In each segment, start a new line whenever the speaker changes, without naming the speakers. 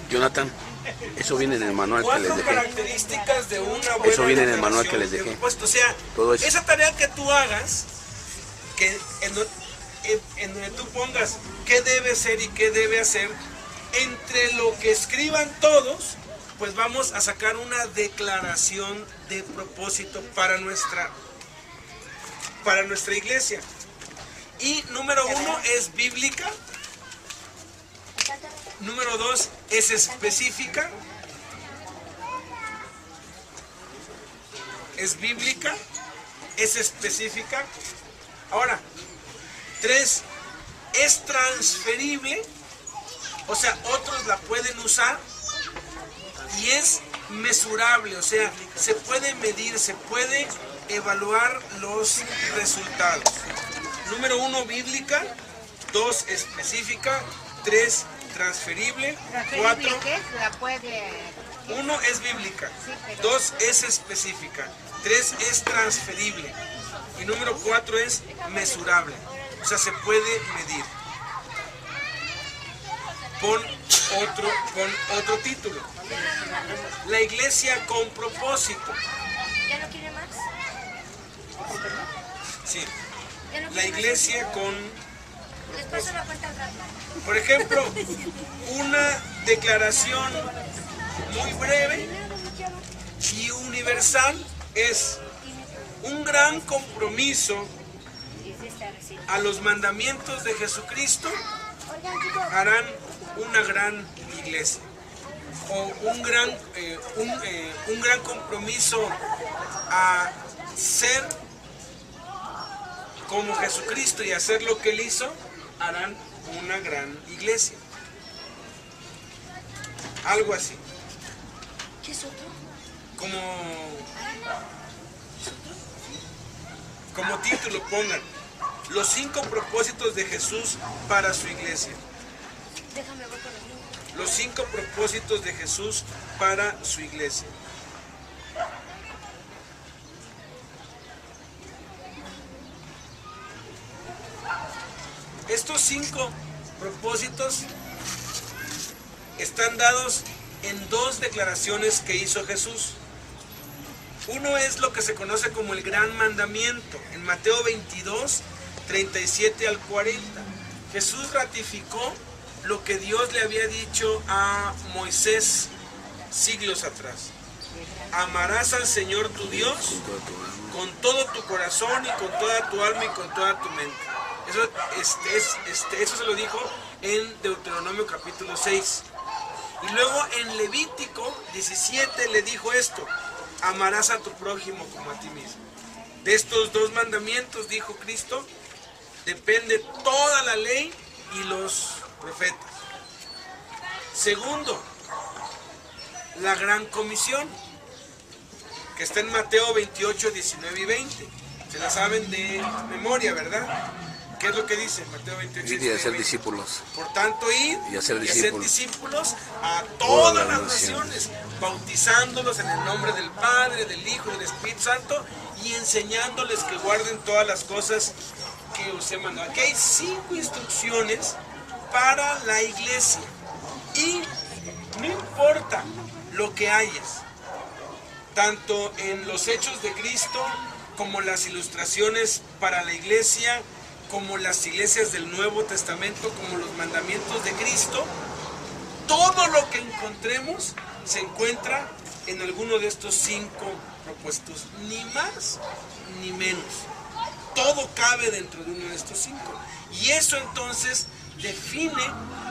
Jonathan, eso viene en el manual que les dejé.
Características de una buena
Eso viene en el manual que les dejé.
Propósito. O sea,
todo eso.
Esa tarea que tú hagas, que en donde tú pongas qué debe ser y qué debe hacer, entre lo que escriban todos, pues vamos a sacar una declaración de propósito para nuestra iglesia. Y número 1 es bíblica. Número 2 es específica. Es bíblica. Es específica. Ahora, 3 es transferible. O sea, otros la pueden usar. Y es mesurable. O sea, se puede medir, se puede evaluar los resultados. Número 1, bíblica. 2, específica. 3, transferible. 4, 1 es bíblica. 2 es específica. 3 es transferible. Y número 4 es mesurable. O sea, se puede medir. Pon otro título. La iglesia con propósito.
¿Ya no quiere más?
Sí. La iglesia con
Les paso la cuenta al rato.
Por ejemplo, una declaración muy breve y universal es un gran compromiso a los mandamientos de Jesucristo harán una gran iglesia. O un gran compromiso a ser como Jesucristo y hacer lo que Él hizo, harán una gran iglesia. Algo así.
¿Qué es otro?
Como título pongan los 5 propósitos de Jesús para su iglesia.
Déjame ver con los niños.
Los 5 propósitos de Jesús para su iglesia. Estos 5 propósitos están dados en 2 declaraciones que hizo Jesús. Uno es lo que se conoce como el gran mandamiento, en Mateo 22, 37 al 40. Jesús ratificó lo que Dios le había dicho a Moisés siglos atrás. Amarás al Señor tu Dios con todo tu corazón y con toda tu alma y con toda tu mente. Eso se lo dijo en Deuteronomio capítulo 6. Y luego en Levítico 17 le dijo esto: amarás a tu prójimo como a ti mismo. De estos 2 mandamientos, dijo Cristo, depende toda la ley y los profetas. Segundo, la gran comisión, que está en Mateo 28, 19 y 20. Se la saben de memoria, ¿verdad? ¿Qué es lo que dice Mateo 28, 19
Ir y hacer
20?
discípulos.
Por tanto, ir
y hacer
discípulos a todas las naciones, bautizándolos en el nombre del Padre, del Hijo y del Espíritu Santo, y enseñándoles que guarden todas las cosas que os he mandado. Aquí hay 5 instrucciones para la iglesia. Y no importa lo que hayas, tanto en los hechos de Cristo, como las ilustraciones para la iglesia, como las iglesias del Nuevo Testamento, como los mandamientos de Cristo, todo lo que encontremos se encuentra en alguno de estos 5 propósitos, ni más ni menos. Todo cabe dentro de uno de estos 5. Y eso entonces define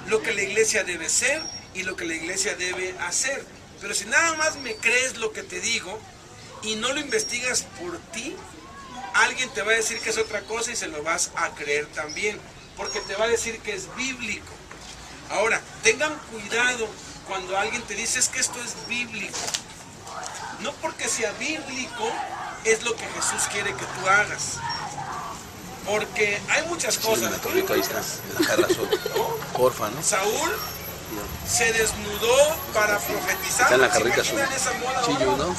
lo que la iglesia debe ser y lo que la iglesia debe hacer. Pero si nada más me crees lo que te digo y no lo investigas por ti, alguien te va a decir que es otra cosa y se lo vas a creer también, porque te va a decir que es bíblico. Ahora, tengan cuidado cuando alguien te dice es que esto es bíblico. No porque sea bíblico es lo que Jesús quiere que tú hagas. Porque hay muchas cosas.
Sí, ahí está, en la jarra azul. Porfa, ¿no?
Saúl se desnudó para profetizar.
Está en la jarrita azul.
Esa moda
Sí,
ahora?
yo, ¿no?
¿No?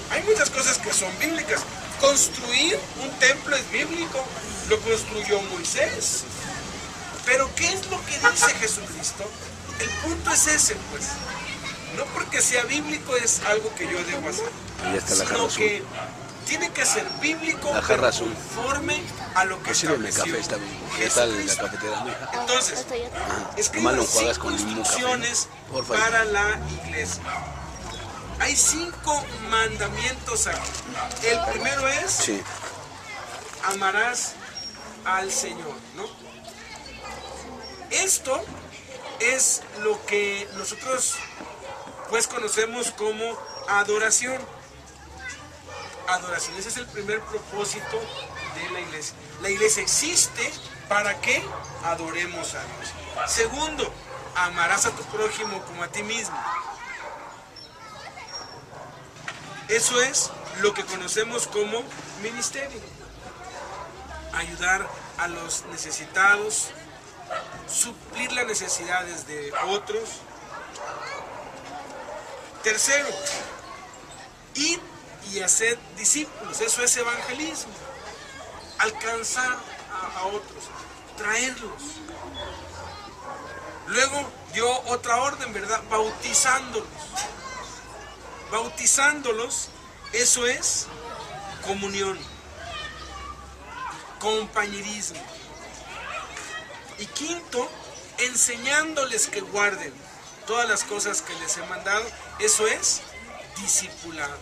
Hay muchas cosas que son bíblicas. Construir un templo es bíblico. Lo construyó Moisés. Pero ¿qué es lo que dice Jesucristo? El punto es ese, pues. No porque sea bíblico es algo que yo debo hacer,
Ahí está la jarra
sino
azul.
que tiene que ser bíblico,
La jarra
pero
azul.
conforme a lo que
Pues sírveme
estableció
café, está bien. ¿Qué tal la
Jesucristo.
cafetera, mija?
Entonces,
Nomás
escriban
lo enjuagas
5
con limón, café.
instrucciones
Porfa.
para la iglesia. Hay 5 mandamientos aquí. El primero es,
Sí.
amarás al Señor, ¿no? Esto es lo que nosotros pues conocemos como adoración. Adoración, ese es el primer propósito de la iglesia. La iglesia existe para que adoremos a Dios. Segundo, amarás a tu prójimo como a ti mismo. Eso es lo que conocemos como ministerio. Ayudar a los necesitados, suplir las necesidades de otros. Tercero, ir y hacer discípulos. Eso es evangelismo. Alcanzar a otros, traerlos. Luego dio otra orden, ¿verdad? Bautizándolos. Bautizándolos, eso es comunión, compañerismo. Y quinto, enseñándoles que guarden todas las cosas que les he mandado, eso es discipulado.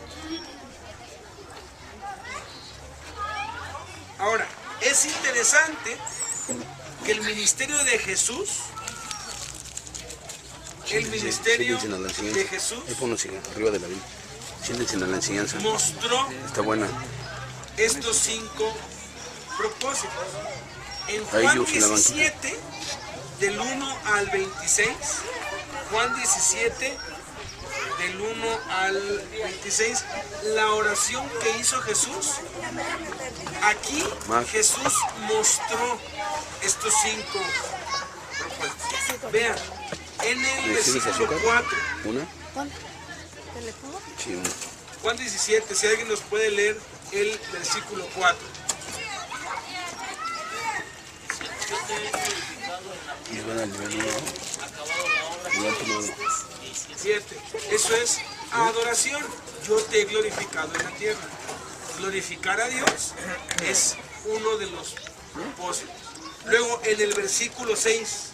Ahora, es interesante que el ministerio de Jesús,
Siéntense a la enseñanza.
de Jesús
Ahí ponlo así, arriba de la Biblia. Siéntense a la enseñanza.
mostró
Está buena.
estos 5 propósitos. En
Ahí
Juan
yo uso la banquita.
17, del 1 al 26, Juan 17, del 1 al 26, la oración que hizo Jesús. Aquí Jesús mostró estos 5 propósitos. Vean, en el
¿Necesitas
versículo
azúcar?
4,
¿Una?
¿Te le pongo?
Sí, una.
Juan 17, si alguien nos puede leer el versículo 4.
Y van al nivel 1. Igual tú no.
7. Eso es adoración. Yo te he glorificado en la tierra. Glorificar a Dios es uno de los propósitos. Luego en el versículo 6.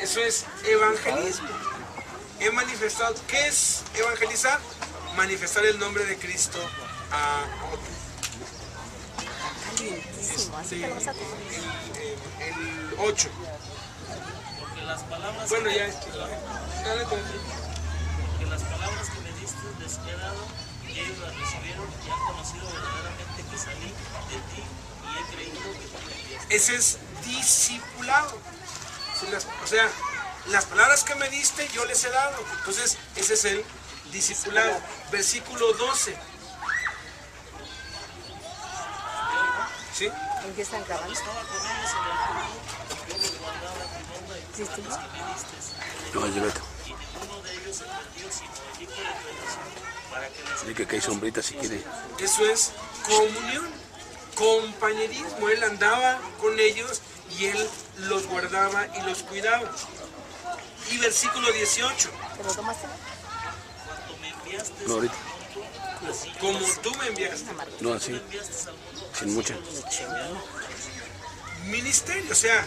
Eso es evangelismo. He manifestado. ¿Qué es evangelizar? Manifestar el nombre de Cristo a otros. El 8. Bueno, ya. Dale,
Porque las palabras que me diste les he dado y ellos las recibieron y han conocido verdaderamente que salí de ti y he creído que tú me enviaste.
ese es discipulado. O sea, las palabras que me diste yo les he dado. Entonces, ese es el discipulado. Versículo 12. ¿Sí?
Empiezan grabando.
Estaba con ellos en el mundo, yo los guardaba en tu nombre, y las palabras que me diste
No, llévate.
y ninguno de ellos se perdió, sino el hijo de tu elección, para que les
Dile que hay sombrita si quiere.
Eso es comunión, compañerismo. Él andaba con ellos y él los guardaba y los cuidaba. Y versículo 18.
¿Te lo tomaste?
cuando me enviaste
No, ahorita.
así
Como tú me enviaste.
No, así.
enviaste al mundo,
Sin mucha.
Ministerio, o sea,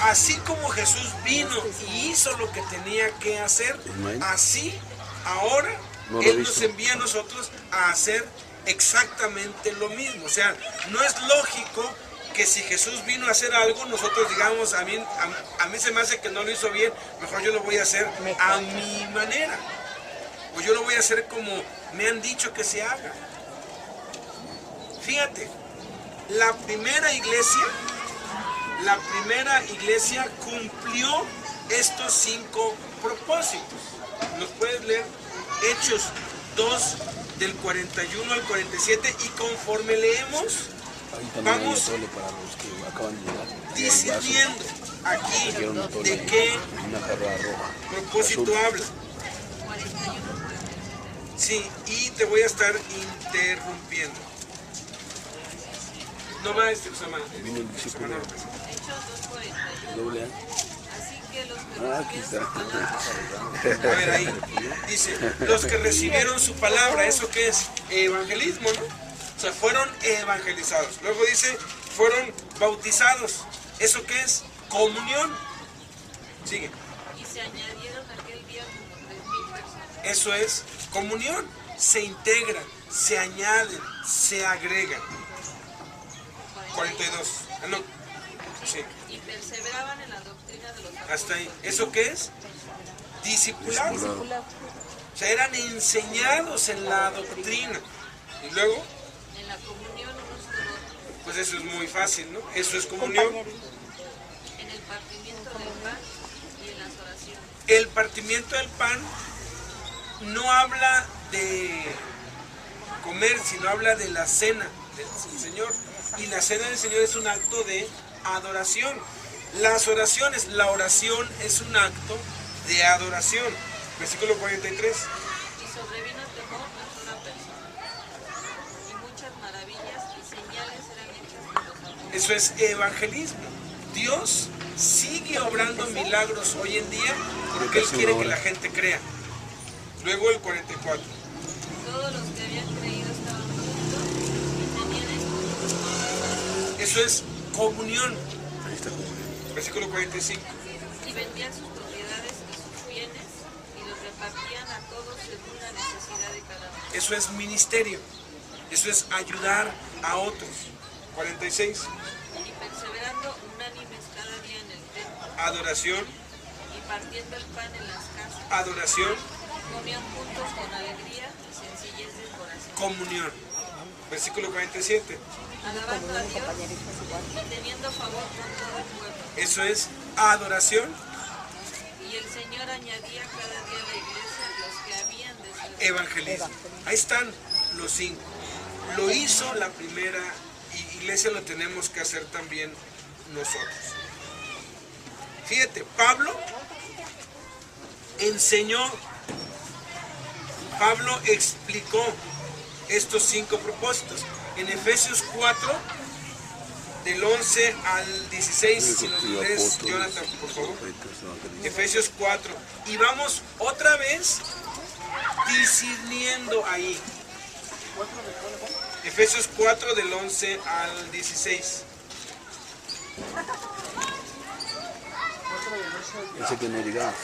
así como Jesús vino y hizo lo que tenía que hacer, así ahora
No lo he
Él nos
visto.
envía a nosotros a hacer exactamente lo mismo. O sea, no es lógico que si Jesús vino a hacer algo, nosotros digamos, a mí se me hace que no lo hizo bien, mejor yo lo voy a hacer a mi manera. O yo lo voy a hacer como me han dicho que se haga. Fíjate, la primera iglesia cumplió estos 5 propósitos. ¿Nos puedes leer Hechos 2 del 41 al 47? Y conforme leemos,
Ahí también hay
vamos
atole para los que acaban de llegar.
discerniendo aquí
Quiero un atole
de
ahí,
qué
una jarra roja.
propósito
Azul.
habla. Sí, y te voy a estar interrumpiendo. No va este Usama.
Vino el discípulo.
Hechos 2:41.
Doble A.
Así que los que
Aquí
recibieron
está.
su palabra,
A ver ahí, dice, los que recibieron su palabra, ¿eso qué es? Evangelismo, ¿no? O sea, fueron evangelizados. Luego dice, fueron bautizados. ¿Eso qué es? Comunión. Sigue.
y se añadieron aquel día como 3,000 personas.
Eso es comunión. Se integran, se añaden, se agregan. 42. Ah, no. Sí,
Y perseveraban en la doctrina de los
hasta ahí. ¿Eso qué es? Discipulado.
Discipulado.
O sea, eran enseñados en la doctrina. Y luego,
en la comunión unos con otros,
pues eso es muy fácil, ¿no? Eso es comunión.
en el partimiento del pan y en las oraciones.
El partimiento del pan no habla de comer, sino habla de la cena del Señor. Y la cena del Señor es un acto de adoración. Las oraciones, la oración es un acto de adoración. Versículo 43.
Y sobrevino temor a toda persona. Y muchas maravillas y señales eran hechas por los apóstoles.
Eso es evangelismo. Dios sigue obrando milagros hoy en día porque Él quiere que la gente crea. Luego el 44.
Todos los que habían creído estaban juntos y tenían espíritu.
Eso es comunión.
Ahí está comunión.
Versículo 45.
Y vendían sus propiedades y sus bienes y los repartían a todos según la necesidad de cada uno.
Eso es ministerio. Eso es ayudar a otros. 46.
Y perseverando unánimes cada día en el templo
Adoración.
y partiendo el pan en las casas,
Adoración.
comían juntos con alegría y sencillez de corazón,
Comunión. Versículo 47.
alabando a Dios y teniendo favor con todo el pueblo.
Eso es adoración.
Y el Señor añadía cada día a la iglesia los que habían de ser.
Evangelismo. Ahí están los 5. Lo hizo la primera iglesia, lo tenemos que hacer también nosotros. Fíjate, Pablo enseñó, Pablo explicó estos 5 propósitos. En Efesios 4, del 11 al 16, si nos lees, Jonathan, por favor. Efesios 4. Y vamos otra vez discerniendo ahí. Efesios 4 del 11 al 16.
Ese que no digamos.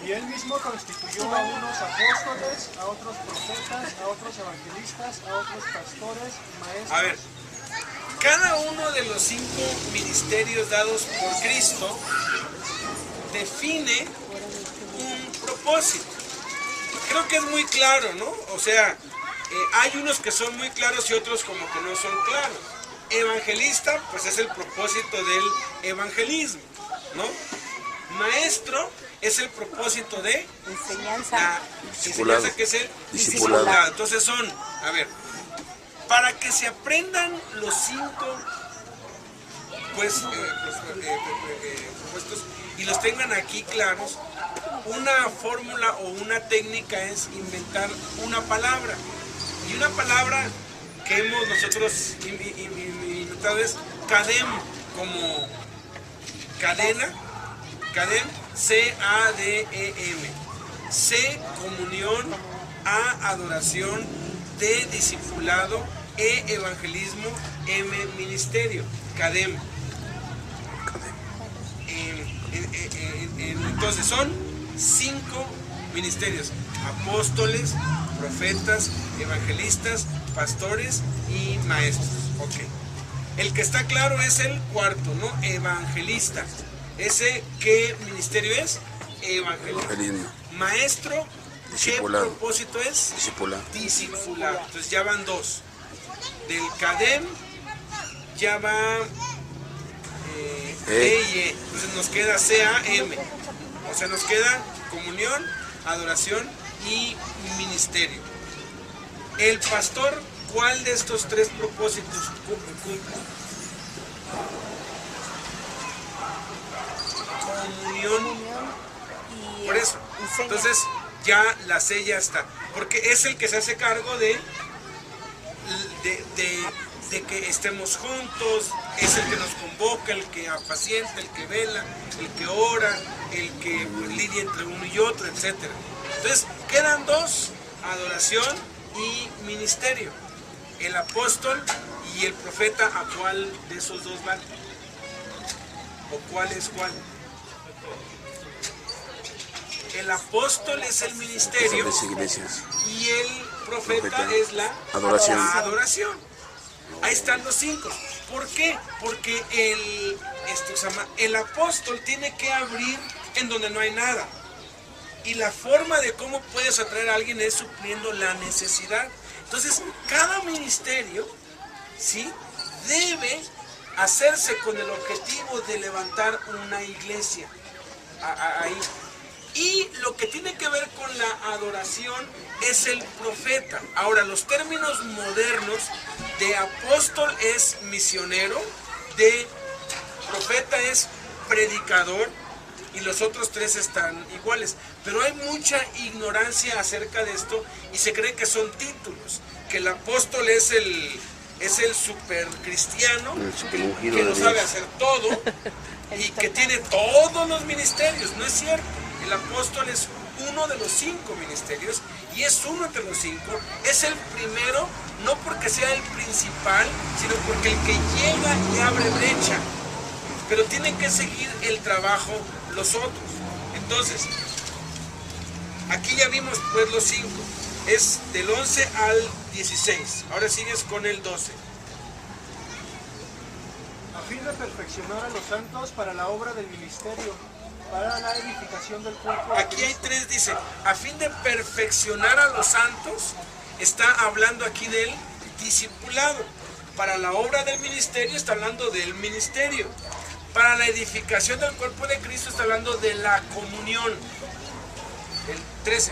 Y él mismo constituyó a unos apóstoles, a otros profetas, a otros evangelistas, a otros pastores y maestros.
A ver, cada uno de los 5 ministerios dados por Cristo define un propósito. Creo que es muy claro, ¿no? O sea, hay unos que son muy claros y otros como que no son claros. Evangelista, pues es el propósito del evangelismo, ¿no? Maestro es el propósito de la enseñanza, que es el discipulado. Entonces son, a ver, para que se aprendan los 5 pues, propuestos y los tengan aquí claros, una fórmula o una técnica es inventar una palabra. Y una palabra que hemos nosotros inventado es cadem, como cadena, cadem, C-A-D-E-M. C, comunión, A, adoración, D, discipulado, E, evangelismo, M, ministerio. Cadem. Entonces son 5 ministerios: apóstoles, profetas, evangelistas, pastores y maestros. Ok. El que está claro es el cuarto, ¿no? Evangelista. ¿Ese qué ministerio es? Evangelismo. Maestro, ¿qué propósito es?
Discipulado.
Discipulado. Entonces ya van 2. Del cadem ya va E y E. Entonces nos queda C-A-M. O sea, nos queda comunión, adoración y ministerio. El pastor, ¿cuál de estos 3 propósitos cumple? Comunión. Por eso. Entonces, ya la sella está, porque es el que se hace cargo de que estemos juntos, es el que nos convoca, el que apacienta, el que vela, el que ora, el que lidia entre uno y otro, etc. Entonces quedan dos: adoración y ministerio. El apóstol y el profeta. ¿A cuál de esos dos van? ¿O cuál es cuál? El apóstol es el ministerio y el profeta es la adoración. Ahí están los 5. ¿Por qué? Porque el apóstol tiene que abrir en donde no hay nada. Y la forma de cómo puedes atraer a alguien es supliendo la necesidad. Entonces, cada ministerio, ¿sí?, debe hacerse con el objetivo de levantar una iglesia. Ahí. Y lo que tiene que ver con la adoración es el profeta. Ahora, los términos modernos de apóstol es misionero, de profeta es predicador, y los otros 3 están iguales. Pero hay mucha ignorancia acerca de esto y se cree que son títulos, que el apóstol es el super cristiano, que lo sabe hacer todo y que tiene todos los ministerios. No es cierto. El apóstol es uno de los 5 ministerios y es uno entre los 5. Es el primero, no porque sea el principal, sino porque el que llega y abre brecha. Pero tienen que seguir el trabajo los otros. Entonces, aquí ya vimos pues los 5. Es del 11 al 16. Ahora sigues con el 12.
A fin de perfeccionar a los santos para la obra del ministerio, para la edificación del cuerpo de
Aquí hay
Cristo.
3, dice, a fin de perfeccionar a los santos. Está hablando aquí del discipulado. Para la obra del ministerio está hablando del ministerio. Para la edificación del cuerpo de Cristo está hablando de la comunión. El 13.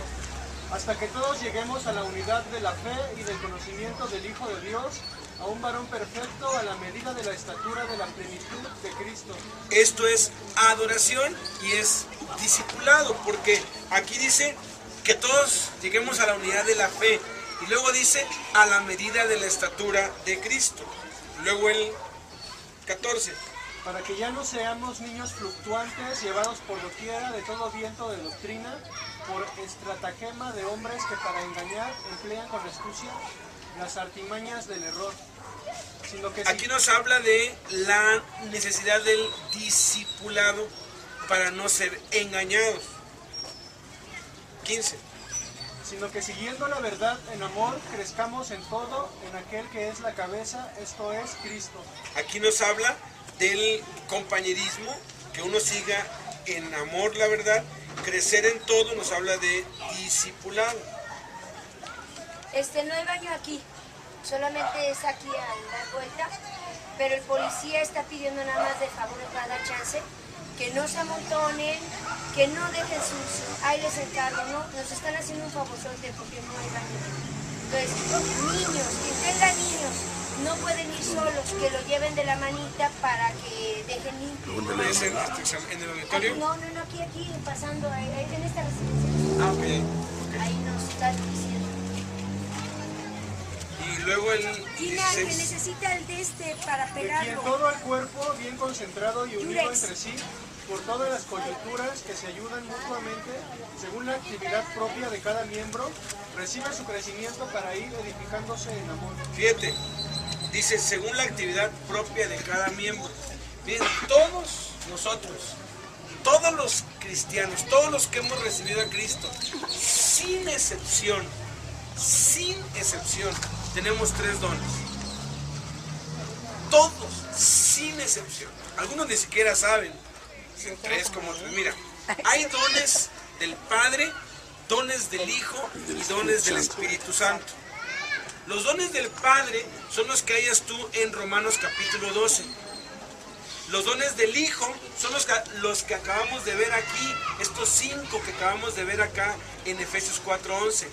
Hasta que todos lleguemos a la unidad de la fe y del conocimiento del Hijo de Dios, a un varón perfecto a la medida de la estatura de la plenitud de Cristo.
Esto es adoración y es discipulado, porque aquí dice que todos lleguemos a la unidad de la fe, y luego dice a la medida de la estatura de Cristo. Luego el 14.
Para que ya no seamos niños fluctuantes, llevados por doquiera de todo viento de doctrina, por estratagema de hombres que para engañar emplean con astucia las artimañas del error. Sino que
Aquí nos habla de la necesidad del discipulado para no ser engañados. 15.
sino que siguiendo la verdad en amor, crezcamos en todo en aquel que es la cabeza, esto es Cristo.
Aquí nos habla del compañerismo, que uno siga en amor la verdad, crecer en todo, nos habla de discipulado.
No hay baño aquí, solamente es aquí a dar vuelta, pero el policía está pidiendo nada más de favor para dar chance, que no se amontonen, que no dejen sucio, ahí les encargo, ¿no? Nos están haciendo un favorzote porque no hay baño. Entonces, niños, quien tenga niños, no pueden ir solos, que lo lleven de la manita para que dejen limpio.
¿Es en el auditorio?
No, aquí, pasando, ahí en esta residencia.
Ah, ok.
Ahí nos están diciendo.
Y luego el
Tina, que
16.
necesita el de para
De quien
pegarlo.
todo el cuerpo, bien concentrado y unido
Yurex.
entre sí, por todas las coyunturas que se ayudan mutuamente, según la actividad propia de cada miembro, recibe su crecimiento para ir edificándose en amor.
Fíjate, dice, según la actividad propia de cada miembro. Miren, todos nosotros, todos los cristianos, todos los que hemos recibido a Cristo, sin excepción, tenemos 3 dones. Todos, sin excepción. Algunos ni siquiera saben. Dicen 3 como... Mira, hay dones del Padre, dones del Hijo y dones del Espíritu Santo. Los dones del Padre son los que hayas tú en Romanos capítulo 12. Los dones del Hijo son los que acabamos de ver aquí, estos 5 que acabamos de ver acá en Efesios 4:11.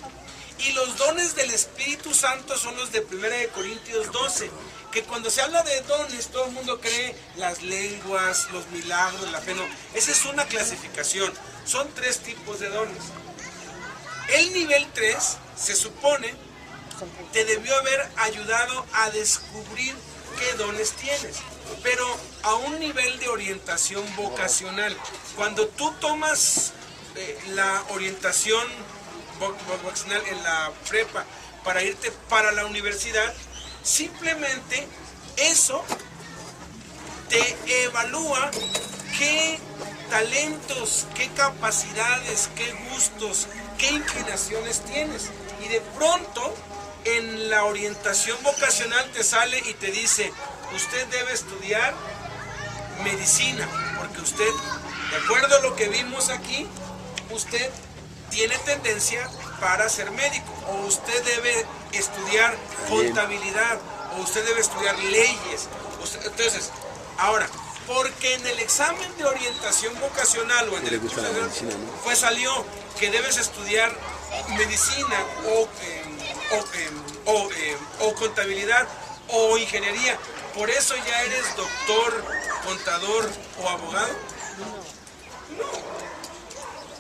Y los dones del Espíritu Santo son los de 1 Corintios 12, que cuando se habla de dones, todo el mundo cree las lenguas, los milagros, la fe. No, esa es una clasificación. Son 3 tipos de dones. El nivel 3, se supone, te debió haber ayudado a descubrir qué dones tienes, pero a un nivel de orientación vocacional. Cuando tú tomas la orientación vocacional en la prepa para irte para la universidad, simplemente eso te evalúa qué talentos, qué capacidades, qué gustos, qué inclinaciones tienes. Y de pronto en la orientación vocacional te sale y te dice, usted debe estudiar medicina, porque usted, de acuerdo a lo que vimos aquí, usted tiene tendencia para ser médico, o usted debe estudiar contabilidad, o usted debe estudiar leyes. Entonces, ahora, porque en el examen de orientación vocacional o en el curso pues salió que debes estudiar medicina o contabilidad o ingeniería, por eso ya eres doctor, contador o abogado. No.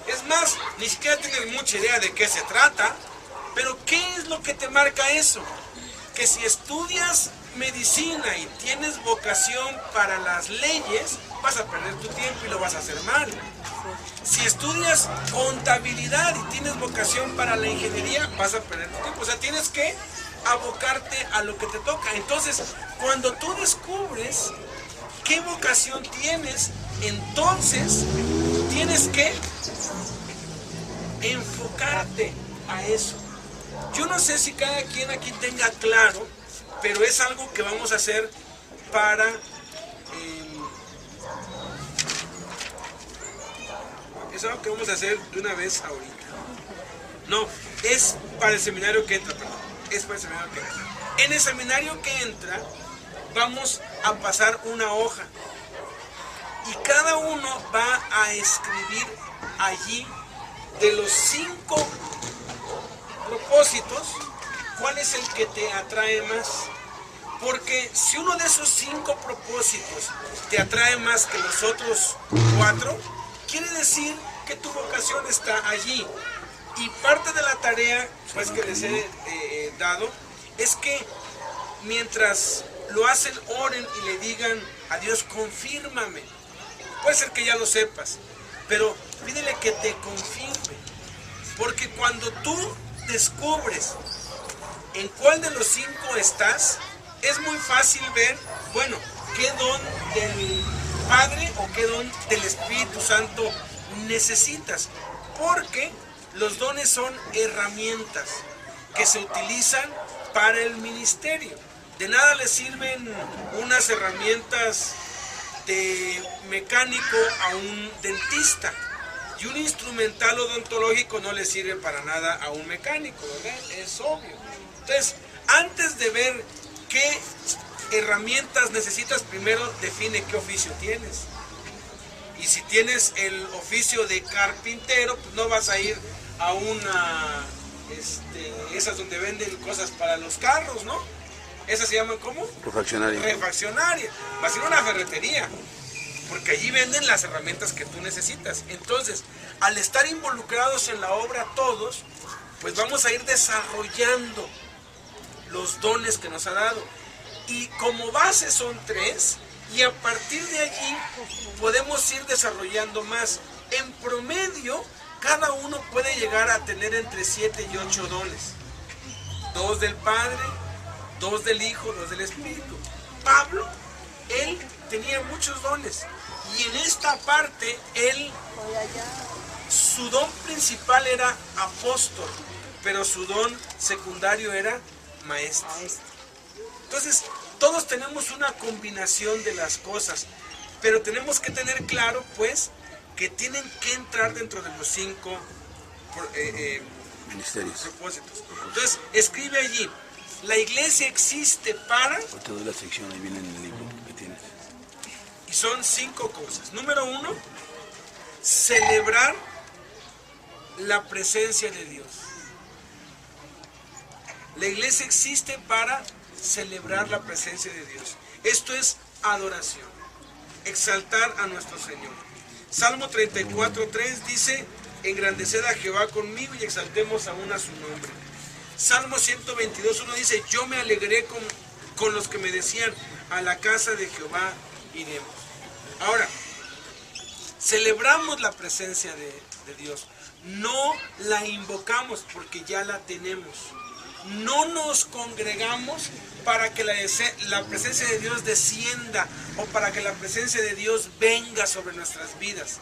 Es más, ni siquiera tienes mucha idea de qué se trata, pero ¿qué es lo que te marca eso? Que si estudias medicina y tienes vocación para las leyes, vas a perder tu tiempo y lo vas a hacer mal. Si estudias contabilidad y tienes vocación para la ingeniería, vas a perder tu tiempo. O sea, tienes que abocarte a lo que te toca. Entonces, cuando tú descubres qué vocación tienes, entonces tienes que enfocarte a eso. Yo no sé si cada quien aquí tenga claro, pero es algo que vamos a hacer para es algo que vamos a hacer de una vez ahorita. No, es para el seminario que entra, perdón. Es para el seminario que entra. En el seminario que entra vamos a pasar una hoja y cada uno va a escribir allí de los 5 propósitos, ¿cuál es el que te atrae más? Porque si uno de esos 5 propósitos te atrae más que los otros 4, quiere decir que tu vocación está allí. Y parte de la tarea pues, que les he dado es que mientras lo hacen, oren y le digan a Dios, confírmame. Puede ser que ya lo sepas, pero pídele que te confirme. Porque cuando tú descubres en cuál de los 5 estás, es muy fácil ver, bueno, qué don del Padre o qué don del Espíritu Santo necesitas. Porque los dones son herramientas que se utilizan para el ministerio. De nada le sirven unas herramientas de mecánico a un dentista. Y un instrumental odontológico no le sirve para nada a un mecánico, ¿verdad? Es obvio. Entonces, antes de ver qué herramientas necesitas, primero define qué oficio tienes. Y si tienes el oficio de carpintero, pues no vas a ir a una, esas donde venden cosas para los carros, ¿no? Esas se llaman ¿cómo?
Refaccionaria.
Refaccionaria. Vas a ir a una ferretería, porque allí venden las herramientas que tú necesitas. Entonces, al estar involucrados en la obra todos, pues vamos a ir desarrollando los dones que nos ha dado. Y como base son 3, y a partir de allí podemos ir desarrollando más. En promedio, cada uno puede llegar a tener entre 7 y 8 dones. 2 del Padre, 2 del Hijo, 2 del Espíritu. Pablo, él tenía muchos dones. Y en esta parte, su don principal era apóstol, pero su don secundario era maestro. Entonces, todos tenemos una combinación de las cosas, pero tenemos que tener claro, pues, que tienen que entrar dentro de los 5
Ministerios.
propósitos. Entonces, escribe allí, la iglesia existe para...
Por toda la sección, ahí viene en el libro que tienes.
Y son 5 cosas. Número 1, celebrar la presencia de Dios. La iglesia existe para celebrar la presencia de Dios. Esto es adoración, exaltar a nuestro Señor. Salmo 34:3 dice, engrandeced a Jehová conmigo y exaltemos aún a su nombre. Salmo 122:1 dice, yo me alegré con los que me decían, a la casa de Jehová iremos. Ahora, celebramos la presencia de Dios, no la invocamos porque ya la tenemos. No nos congregamos para que la presencia de Dios descienda o para que la presencia de Dios venga sobre nuestras vidas.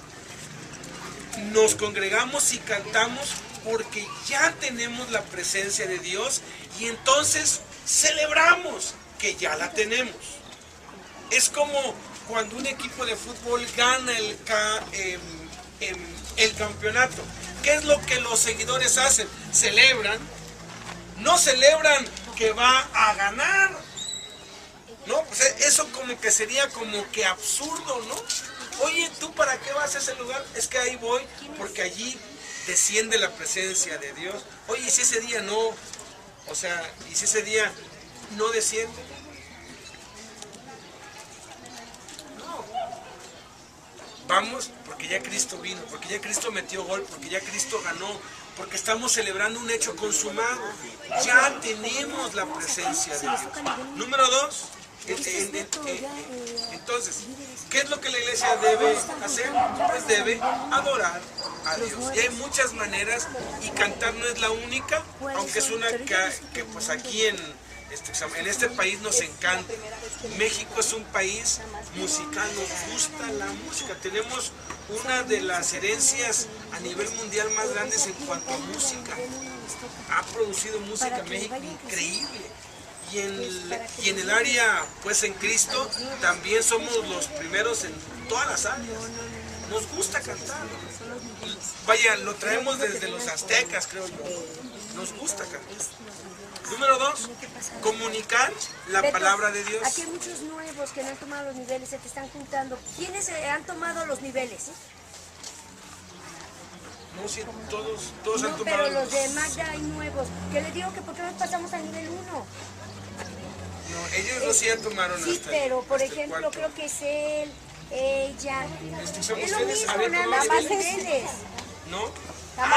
Nos congregamos y cantamos porque ya tenemos la presencia de Dios y entonces celebramos que ya la tenemos. Es como cuando un equipo de fútbol gana el campeonato. ¿Qué es lo que los seguidores hacen? Celebran. No celebran que va a ganar. No, pues eso como que sería como que absurdo, ¿no? Oye, ¿tú para qué vas a ese lugar? Es que ahí voy porque allí desciende la presencia de Dios. Oye, ¿y si ese día no? O sea, ¿y si ese día no desciende? No. Vamos porque ya Cristo vino, porque ya Cristo metió gol, porque ya Cristo ganó, porque estamos celebrando un hecho consumado. Ya tenemos la presencia de Dios. Número 2. Entonces, ¿qué es lo que la iglesia debe hacer? Pues debe adorar a Dios. Y hay muchas maneras y cantar no es la única, aunque es una que pues aquí en este país nos encanta. México es un país musical, nos gusta la música. Tenemos una de las herencias a nivel mundial más grandes en cuanto a música. Ha producido música México increíble. Y en el área, pues en Cristo, también somos los primeros en todas las áreas. Nos gusta cantar. Vaya, lo traemos desde los aztecas, creo yo. Nos gusta cantar. Número 2, comunicar la palabra de Dios.
Aquí hay muchos nuevos que no han tomado los niveles, se te están juntando. ¿Quiénes han tomado los niveles?
No, sí, todos han tomado.
Pero los de Magda hay nuevos. Que les digo que ¿por qué no pasamos al nivel 1?
No, ellos no sí ya tomaron
sí,
hasta
pero por
hasta
ejemplo creo que es él, ella.
Somos
Es lo
ustedes,
mismo,
habían
nada
tomado
más
niveles.
niveles.
¿No?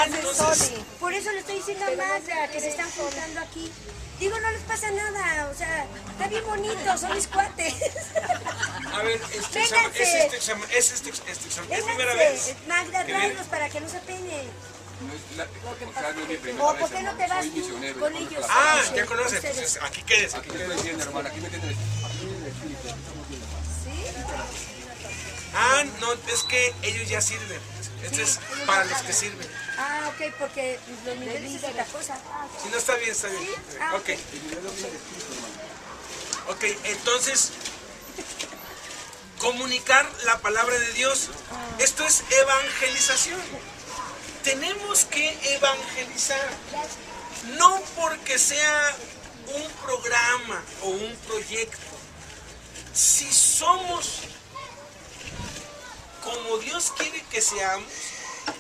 Entonces, por eso le estoy diciendo a Magda que se están juntando aquí. Digo, no les pasa nada, o sea, está bien bonito, son mis cuates.
A ver,
Vénganse.
es primera vez.
Magda, tráelos para que no se peinen.
¿O
¿por qué no te vas tú con ellos?
Ah, ya conoces, pues aquí quédese.
Aquí me entiende, hermana, aquí me entiende.
Ah, no, es que ellos ya sirven. Esto es para los que sirven.
Ah, ok, porque los niveles es otra cosa.
Si no, está bien, está bien.
¿Sí? Ah,
Ok. Ok, entonces, comunicar la palabra de Dios. Esto es evangelización. Tenemos que evangelizar. No porque sea un programa o un proyecto. Si somos como Dios quiere que seamos,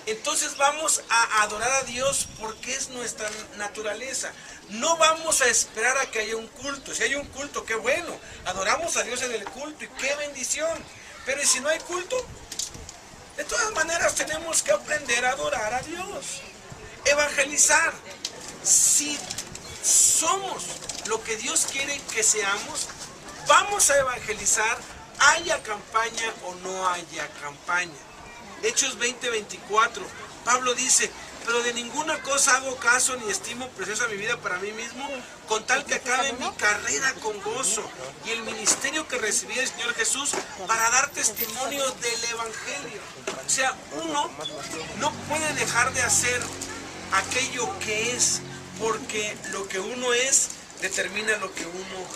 entonces vamos a adorar a Dios porque es nuestra naturaleza. No vamos a esperar a que haya un culto. Si hay un culto, qué bueno. Adoramos a Dios en el culto y qué bendición. Pero ¿y si no hay culto? De todas maneras tenemos que aprender a adorar a Dios. Evangelizar. Si somos lo que Dios quiere que seamos, vamos a evangelizar, haya campaña o no haya campaña. Hechos 20:24, Pablo dice, pero de ninguna cosa hago caso ni estimo preciosa mi vida para mí mismo, con tal que acabe mi carrera con gozo y el ministerio que recibí del Señor Jesús para dar testimonio del Evangelio. O sea, uno no puede dejar de hacer aquello que es, porque lo que uno es determina lo que uno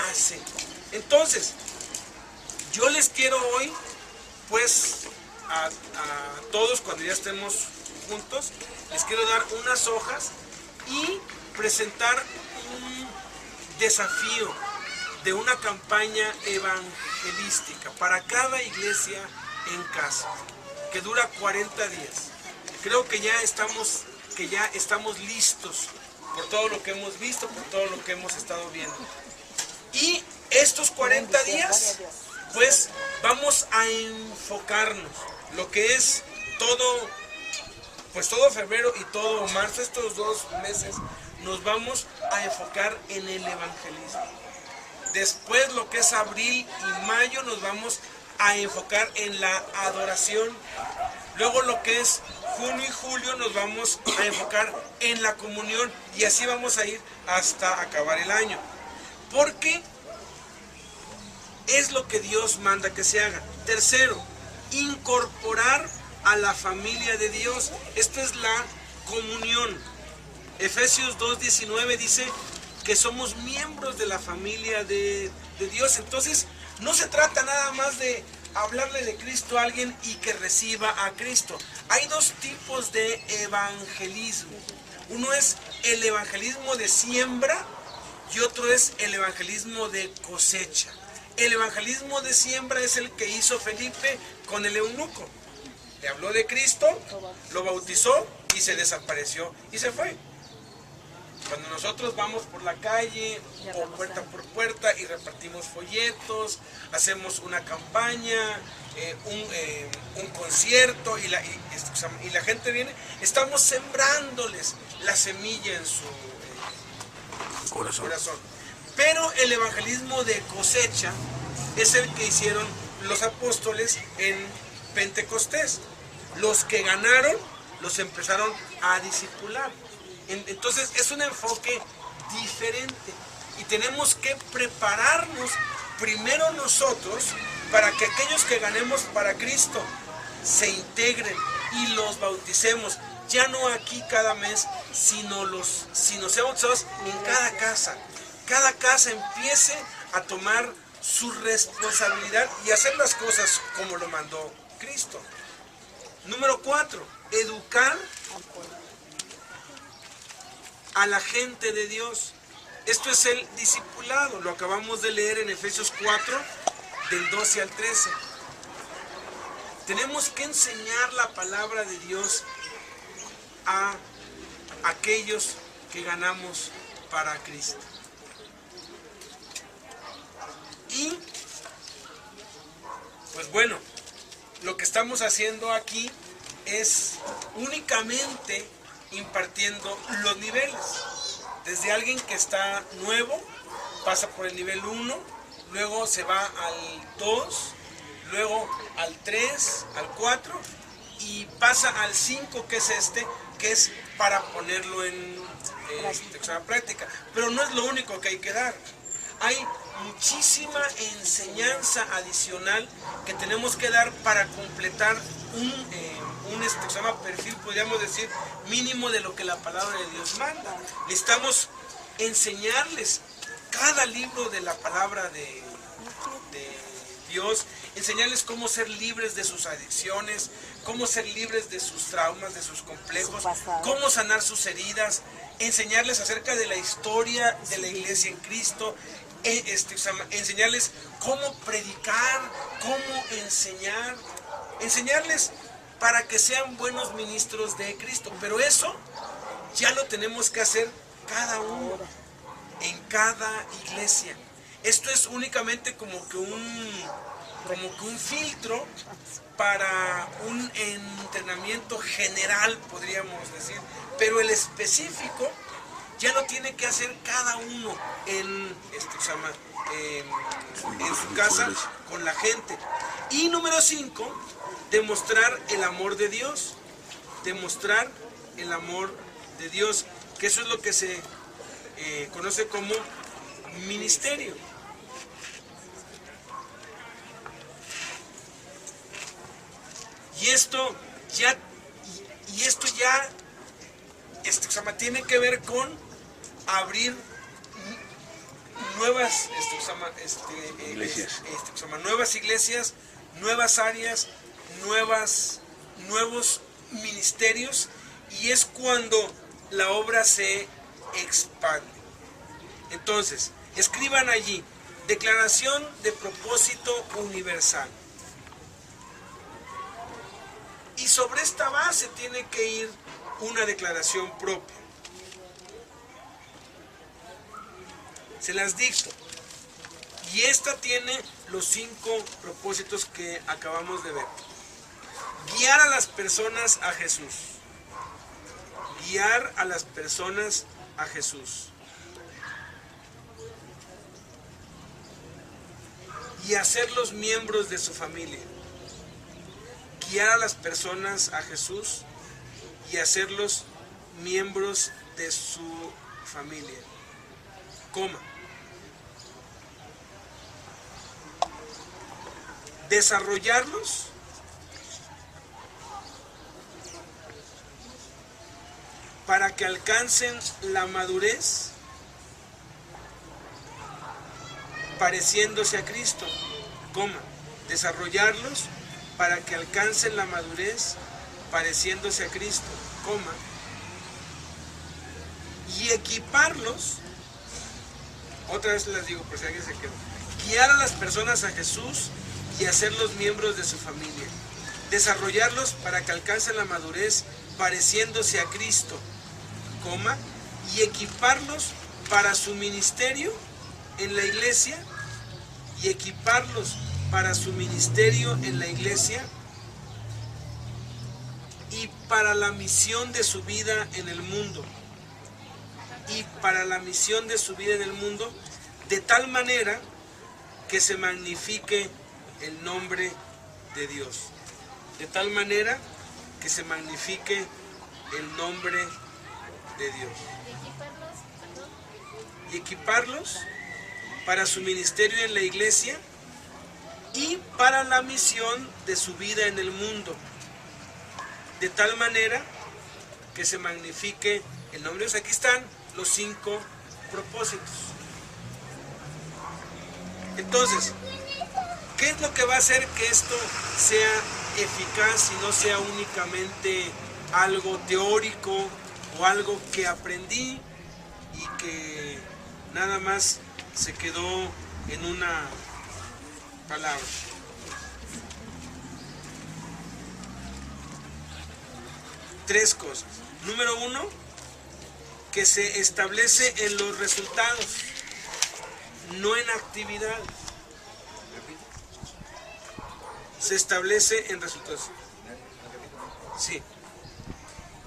hace. Entonces, yo les quiero hoy, pues, a todos, cuando ya estemos juntos, les quiero dar unas hojas y presentar un desafío de una campaña evangelística para cada iglesia en casa, que dura 40 días. Creo que ya estamos listos por todo lo que hemos visto, por todo lo que hemos estado viendo. Y estos 40 días, pues vamos a enfocarnos lo que es todo pues todo febrero y todo marzo, estos 2 meses, nos vamos a enfocar en el evangelismo. Después, lo que es abril y mayo, nos vamos a enfocar en la adoración. Luego, lo que es junio y julio, nos vamos a enfocar en la comunión. Y así vamos a ir hasta acabar el año. Porque es lo que Dios manda que se haga. Tercero, incorporar a la familia de Dios. Esto es la comunión. Efesios 2:19 dice que somos miembros de la familia de Dios. Entonces, no se trata nada más de hablarle de Cristo a alguien y que reciba a Cristo. Hay 2 tipos de evangelismo. Uno es el evangelismo de siembra y otro es el evangelismo de cosecha. El evangelismo de siembra es el que hizo Felipe con el eunuco. Le habló de Cristo, lo bautizó y se desapareció y se fue. Cuando nosotros vamos por la calle o puerta por puerta y repartimos folletos, hacemos una campaña, un concierto y la gente viene, estamos sembrándoles la semilla en su corazón. Pero el evangelismo de cosecha es el que hicieron los apóstoles en Pentecostés. Los que ganaron los empezaron a discipular. Entonces es un enfoque diferente y tenemos que prepararnos primero nosotros para que aquellos que ganemos para Cristo se integren y los bauticemos, ya no aquí cada mes, sino sean bautizados en cada casa. Cada casa empiece a tomar su responsabilidad y hacer las cosas como lo mandó Cristo. Número 4, educar a la gente de Dios. Esto es el discipulado, lo acabamos de leer en Efesios 4, del 12 al 13. Tenemos que enseñar la palabra de Dios a aquellos que ganamos para Cristo. Y, pues bueno, lo que estamos haciendo aquí es únicamente impartiendo los niveles. Desde alguien que está nuevo, pasa por el nivel 1, luego se va al 2, luego al 3, al 4 y pasa al 5, que es que es para ponerlo en práctica. Pero no es lo único que hay que dar. Hay muchísima enseñanza adicional que tenemos que dar para completar un perfil, podríamos decir, mínimo de lo que la palabra de Dios manda. Necesitamos enseñarles cada libro de la palabra de Dios, enseñarles cómo ser libres de sus adicciones, cómo ser libres de sus traumas, de sus complejos, cómo sanar sus heridas, enseñarles acerca de la historia de la iglesia en Cristo, enseñarles cómo predicar, cómo enseñarles para que sean buenos ministros de Cristo. Pero eso ya lo tenemos que hacer cada uno, en cada iglesia. Esto es únicamente como que un filtro para un entrenamiento general, podríamos decir. Pero el específico ya lo tiene que hacer cada uno en su casa con la gente. Y número 5, demostrar el amor de Dios. Demostrar el amor de Dios, que eso es lo que se conoce como ministerio. Y esto ya tiene que ver con abrir nuevas
iglesias.
Nuevas iglesias, nuevas áreas, nuevos ministerios, y es cuando la obra se expande. Entonces, escriban allí: declaración de propósito universal. Y sobre esta base tiene que ir una declaración propia. Se las dicto. Y esta tiene los 5 propósitos que acabamos de ver. Guiar a las personas a Jesús. guiar a las personas a Jesús. Y hacerlos miembros de su familia. Guiar a las personas a Jesús y hacerlos miembros de su familia. Coma. Desarrollarlos para que alcancen la madurez pareciéndose a Cristo, coma, desarrollarlos para que alcancen la madurez pareciéndose a Cristo, coma, y equiparlos, otra vez les digo por si alguien se quedó, guiar a las personas a Jesús y hacerlos miembros de su familia, desarrollarlos para que alcancen la madurez pareciéndose a Cristo, coma, y equiparlos para su ministerio en la iglesia, y equiparlos para su ministerio en la iglesia y para la misión de su vida en el mundo, y para la misión de su vida en el mundo, de tal manera que se magnifique el nombre de Dios, de tal manera que se magnifique el nombre de Dios. Y equiparlos para su ministerio en la iglesia y para la misión de su vida en el mundo, de tal manera que se magnifique el nombre de Dios. Aquí están los 5 propósitos. Entonces, ¿qué es lo que va a hacer que esto sea eficaz y no sea únicamente algo teórico o algo que aprendí y que nada más se quedó en una palabra? Tres cosas. Número 1, que se establece en los resultados, no en actividades. Se establece en resultados. Sí.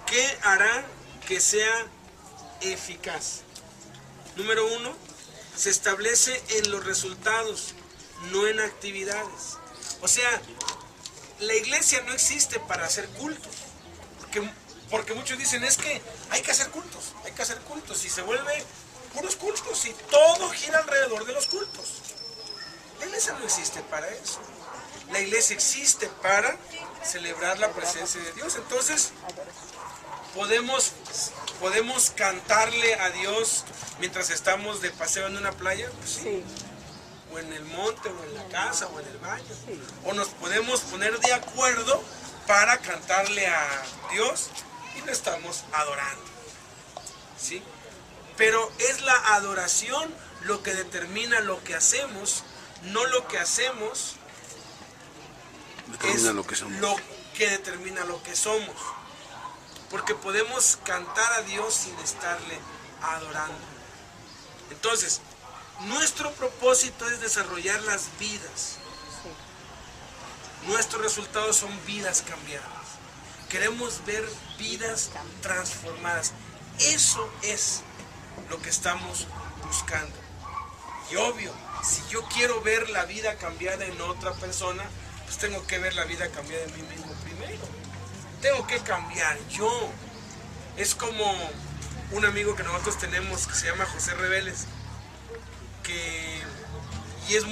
¿Qué hará que sea eficaz? Número 1, se establece en los resultados, no en actividades. O sea, la iglesia no existe para hacer cultos. Porque muchos dicen, es que hay que hacer cultos, y se vuelve puros cultos, y todo gira alrededor de los cultos. La iglesia no existe para eso. La iglesia existe para celebrar la presencia de Dios. Entonces, ¿podemos cantarle a Dios mientras estamos de paseo en una playa? Pues sí. O en el monte, o en la casa, o en el baño. O nos podemos poner de acuerdo para cantarle a Dios y lo estamos adorando. ¿Sí? Pero es la adoración lo que determina lo que hacemos, no lo que hacemos
determina lo que somos.
Lo que determina lo que somos. Porque podemos cantar a Dios sin estarle adorando. Entonces, nuestro propósito es desarrollar las vidas. Nuestros resultados son vidas cambiadas. Queremos ver vidas transformadas. Eso es lo que estamos buscando. Y obvio, si yo quiero ver la vida cambiada en otra persona, pues tengo que ver la vida cambiada en mí mismo primero. Tengo que cambiar yo. Es como un amigo que nosotros tenemos que se llama José Reveles, y es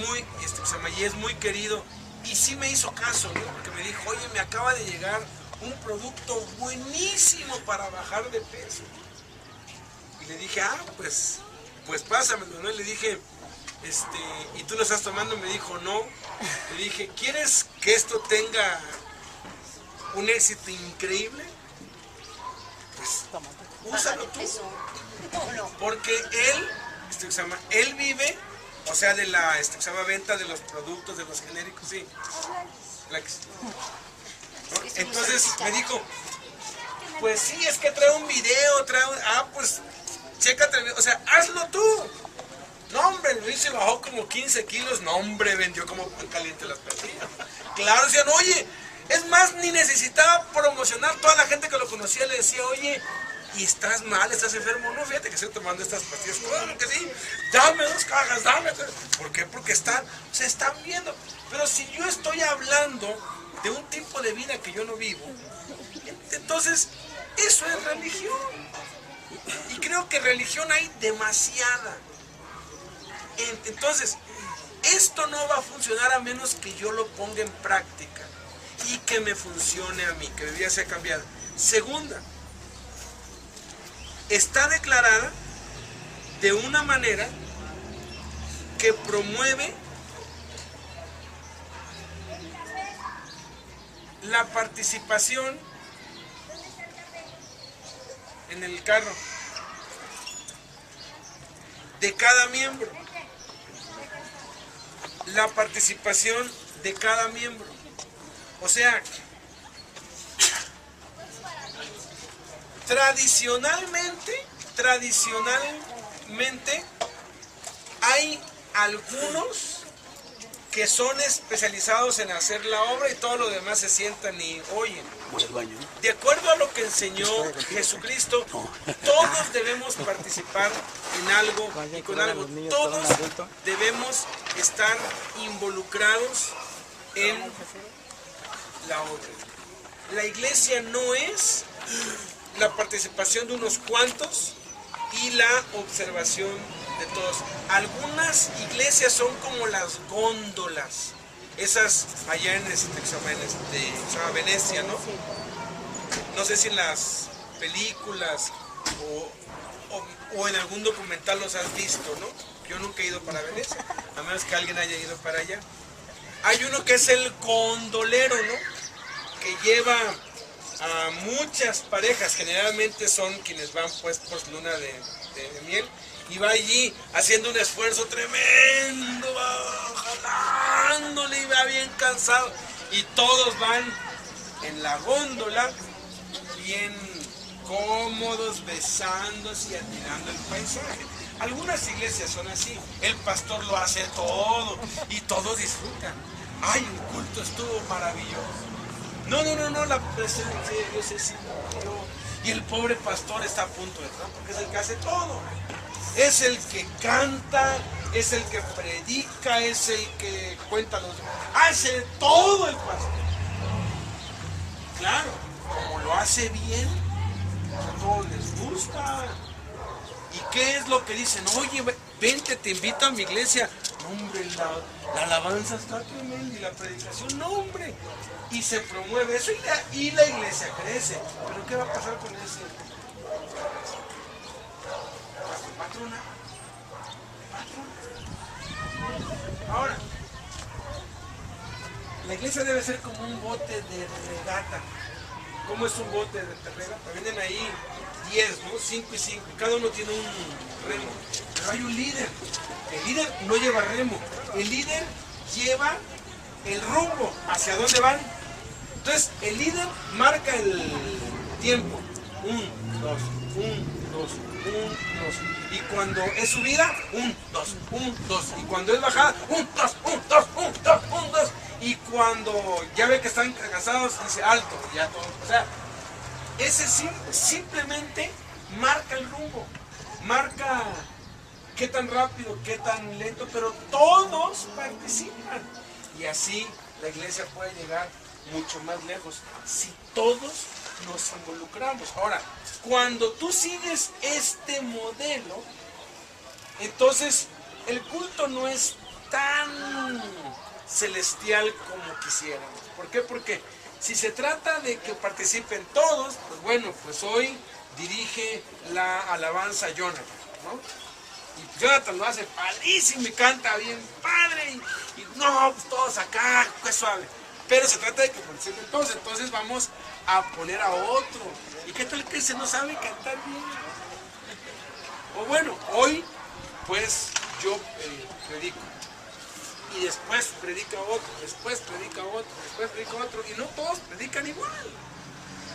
muy querido, y sí me hizo caso, ¿no? Porque me dijo, oye, me acaba de llegar un producto buenísimo para bajar de peso. Y le dije, pues pásamelo, ¿no? Y le dije, ¿y tú lo estás tomando? Me dijo, no. Le dije, ¿quieres que esto tenga un éxito increíble? Pues úsalo tú. Porque él vive, o sea, de la venta de los productos, de los genéricos, sí. ¿No? Entonces me dijo, pues sí, es que trae un video, pues chécate el video, o sea, hazlo tú. No, hombre, Luis se bajó como 15 kilos, no, hombre, vendió como pan caliente las perdidas. Claro, decían, oye, es más, ni necesitaba promocionar, toda la gente que lo conocía le decía, oye, y estás mal, estás enfermo. No, fíjate que estoy tomando estas pastillas. Claro que sí, dame 2 cajas, dame 3. ¿Por qué? Porque están viendo. Pero si yo estoy hablando de un tipo de vida que yo no vivo, entonces eso es religión. Y creo que religión hay demasiada. Entonces, esto no va a funcionar a menos que yo lo ponga en práctica y que me funcione a mí, que mi vida sea cambiada. Segunda, está declarada de una manera que promueve la participación en el carro de cada miembro. La participación de cada miembro. O sea, tradicionalmente hay algunos que son especializados en hacer la obra y todo lo demás se sientan y oyen.
Voy al baño, ¿no?
De acuerdo a lo que enseñó Jesucristo, todos debemos participar en algo y con algo. Todos debemos estar involucrados en la obra. La iglesia no es la participación de unos cuantos y la observación de todos. Algunas iglesias son como las góndolas, esas allá en se llama Venecia, ¿no? No sé si en las películas o en algún documental los has visto, ¿no? Yo nunca he ido para Venecia, a menos que alguien haya ido para allá. Hay uno que es el gondolero, ¿no? Que lleva a muchas parejas, generalmente son quienes van pues por su luna de miel, y va allí haciendo un esfuerzo tremendo, va jalándole y va bien cansado, y todos van en la góndola bien cómodos, besándose y admirando el paisaje. Algunas iglesias son así, el pastor lo hace todo y todos disfrutan. ¡Ay, el culto estuvo maravilloso! No, la presencia de Dios es increíble. Y el pobre pastor está a punto de entrar porque es el que hace todo. Es el que canta, es el que predica, es el que cuenta los... Hace todo el pastor. Claro, como lo hace bien, a todos les gusta. ¿Y qué es lo que dicen? Oye, vente, te invito a mi iglesia. No, hombre, la alabanza está tremenda y la predicación, no, hombre. Y se promueve eso y la iglesia crece. ¿Pero qué va a pasar con ese? Patrona. Ahora, la iglesia debe ser como un bote de regata. ¿Cómo es un bote de regata? Vienen ahí 10, ¿no? 5 y 5. Cada uno tiene un remo. Pero hay un líder. El líder no lleva remo. El líder lleva el rumbo. ¿Hacia dónde van? Entonces, el líder marca el tiempo. 1, 2, 1, 2, 1, 2. Y cuando es subida, 1, 2, 1, 2. Y cuando es bajada, 1, 2, 1, 2, 1, 2, 1, 2. Y cuando ya ve que están cansados, dice alto. Ya todo. O sea, ese simplemente marca el rumbo. Marca qué tan rápido, qué tan lento, pero todos participan. Y así la iglesia puede llegar mucho más lejos si todos nos involucramos. Ahora, cuando tú sigues este modelo, entonces el culto no es tan celestial como quisiéramos. ¿Por qué? Porque si se trata de que participen todos, pues bueno, pues hoy dirige la alabanza Jonathan, ¿no? Y Jonathan lo hace padrísimo y canta bien padre y no, pues todos acá, pues suave. Pero se trata de que participen todos, entonces vamos a poner a otro. ¿Y qué tal que se no sabe cantar bien? O bueno, hoy pues yo predico. Y después predica otro, después predica otro, después predica otro. Y no todos predican igual.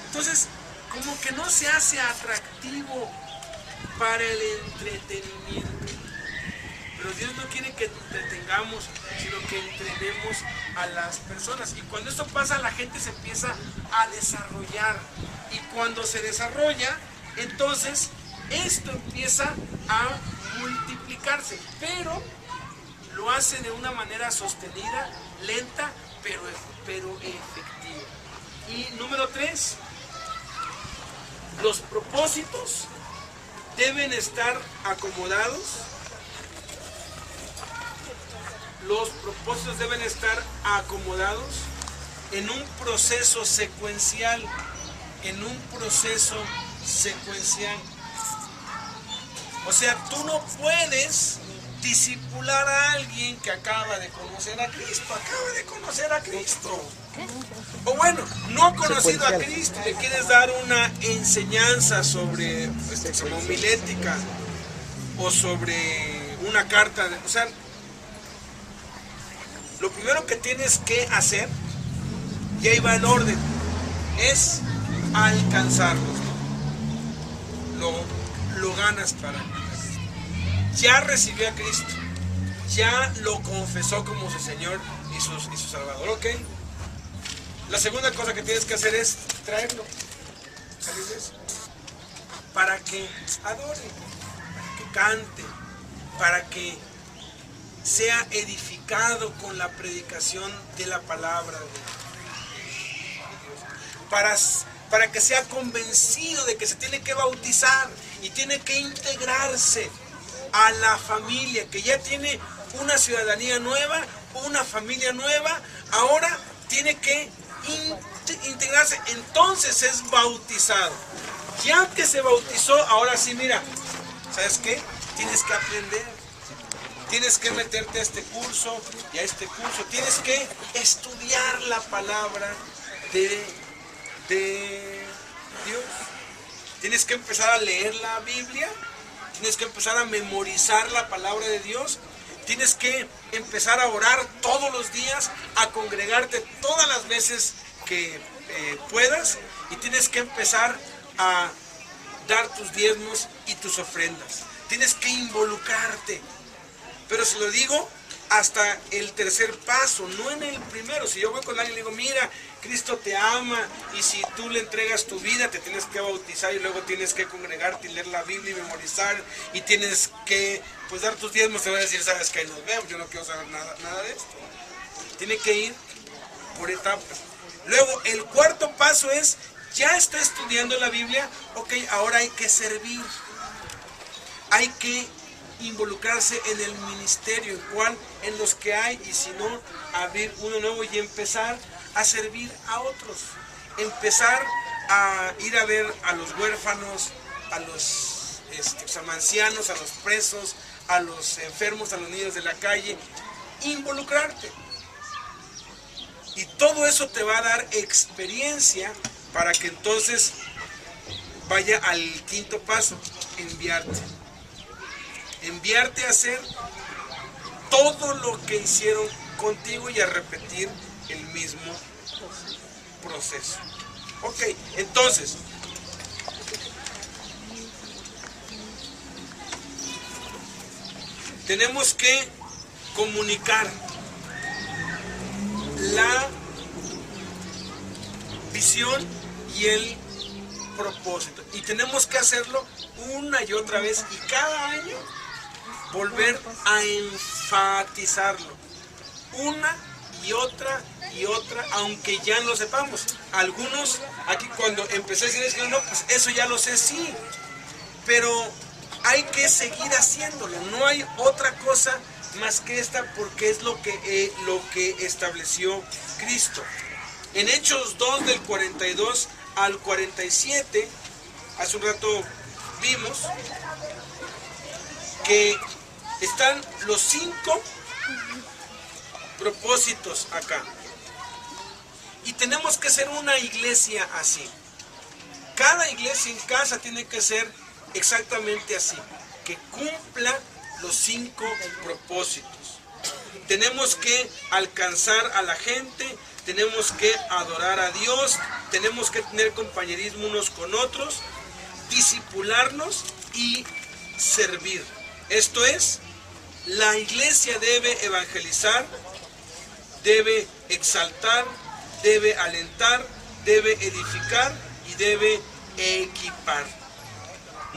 Entonces, como que no se hace atractivo para el entretenimiento. Pero Dios no quiere que entretengamos, sino que entrenemos a las personas. Y cuando esto pasa, la gente se empieza a desarrollar. Y cuando se desarrolla, Entonces, esto empieza a multiplicarse, pero lo hacen de una manera sostenida, lenta, pero efectiva. Y número 3, los propósitos deben estar acomodados. Los propósitos deben estar acomodados en un proceso secuencial. En un proceso secuencial. O sea, tú no puedes discipular a alguien que acaba de conocer a Cristo. O bueno, no ha conocido a Cristo, le quieres dar una enseñanza sobre homilética o sobre una carta. O sea, lo primero que tienes que hacer, y ahí va el orden, es alcanzarlos. Lo ganas para ti. Ya recibió a Cristo, ya lo confesó como su Señor y su Salvador, ¿ok? La segunda cosa que tienes que hacer es traerlo a la iglesia para que adore, para que cante, para que sea edificado con la predicación de la palabra de Dios, para que sea convencido de que se tiene que bautizar y tiene que integrarse a la familia, que ya tiene una ciudadanía nueva, una familia nueva, ahora tiene que integrarse, entonces es bautizado. Ya que se bautizó, ahora sí, mira, ¿sabes qué? Tienes que aprender, tienes que meterte a este curso y a este curso, tienes que estudiar la palabra de Dios, tienes que empezar a leer la Biblia, tienes que empezar a memorizar la palabra de Dios, tienes que empezar a orar todos los días, a congregarte todas las veces que puedas, y tienes que empezar a dar tus diezmos y tus ofrendas. Tienes que involucrarte. Pero se lo digo hasta el tercer paso, no en el primero. Si yo voy con alguien y le digo, mira, Cristo te ama, y si tú le entregas tu vida, te tienes que bautizar y luego tienes que congregarte y leer la Biblia y memorizar, y tienes que dar tus diezmos, te voy a decir, sabes que ahí nos vemos, yo no quiero saber nada de esto. Tiene que ir por etapas. Luego, el cuarto paso es, ya está estudiando la Biblia, ok, ahora hay que servir. Hay que involucrarse en el ministerio, en los que hay, y si no, abrir uno nuevo y empezar a servir a otros, empezar a ir a ver a los huérfanos, a los ancianos, a los presos, a los enfermos, a los niños de la calle, involucrarte. Y todo eso te va a dar experiencia para que entonces vaya al quinto paso, enviarte. Enviarte a hacer todo lo que hicieron contigo y a repetir el mismo proceso. Ok, entonces, tenemos que comunicar la visión y el propósito. Y tenemos que hacerlo una y otra vez, y cada año volver a enfatizarlo. Una y otra, aunque ya lo sepamos. Algunos, aquí cuando empecé a decir, no, pues eso ya lo sé, sí. Pero hay que seguir haciéndolo. No hay otra cosa más que esta, porque es lo que estableció Cristo. En Hechos 2, del 42 al 47, hace un rato vimos que están los 5 propósitos acá. Y tenemos que ser una iglesia así. Cada iglesia en casa tiene que ser exactamente así, que cumpla los 5 propósitos. Tenemos que alcanzar a la gente, tenemos que adorar a Dios, tenemos que tener compañerismo unos con otros, discipularnos y servir. Esto es, la iglesia debe evangelizar, debe exaltar, debe alentar, debe edificar y debe equipar.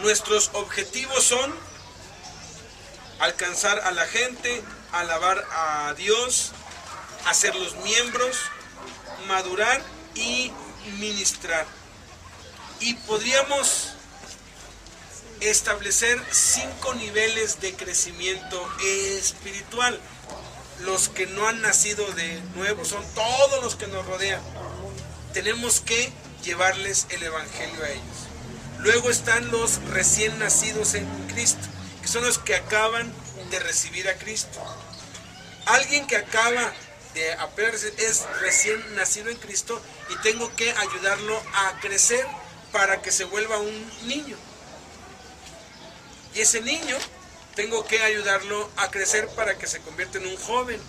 Nuestros objetivos son alcanzar a la gente, alabar a Dios, hacerlos miembros, madurar y ministrar. Y podríamos establecer 5 niveles de crecimiento espiritual. Los que no han nacido de nuevo son todos los que nos rodean. Tenemos que llevarles el evangelio a ellos. Luego están los recién nacidos en Cristo, que son los que acaban de recibir a Cristo. Alguien que acaba de apenas es recién nacido en Cristo y tengo que ayudarlo a crecer para que se vuelva un niño. Y ese niño tengo que ayudarlo a crecer para que se convierta en un joven.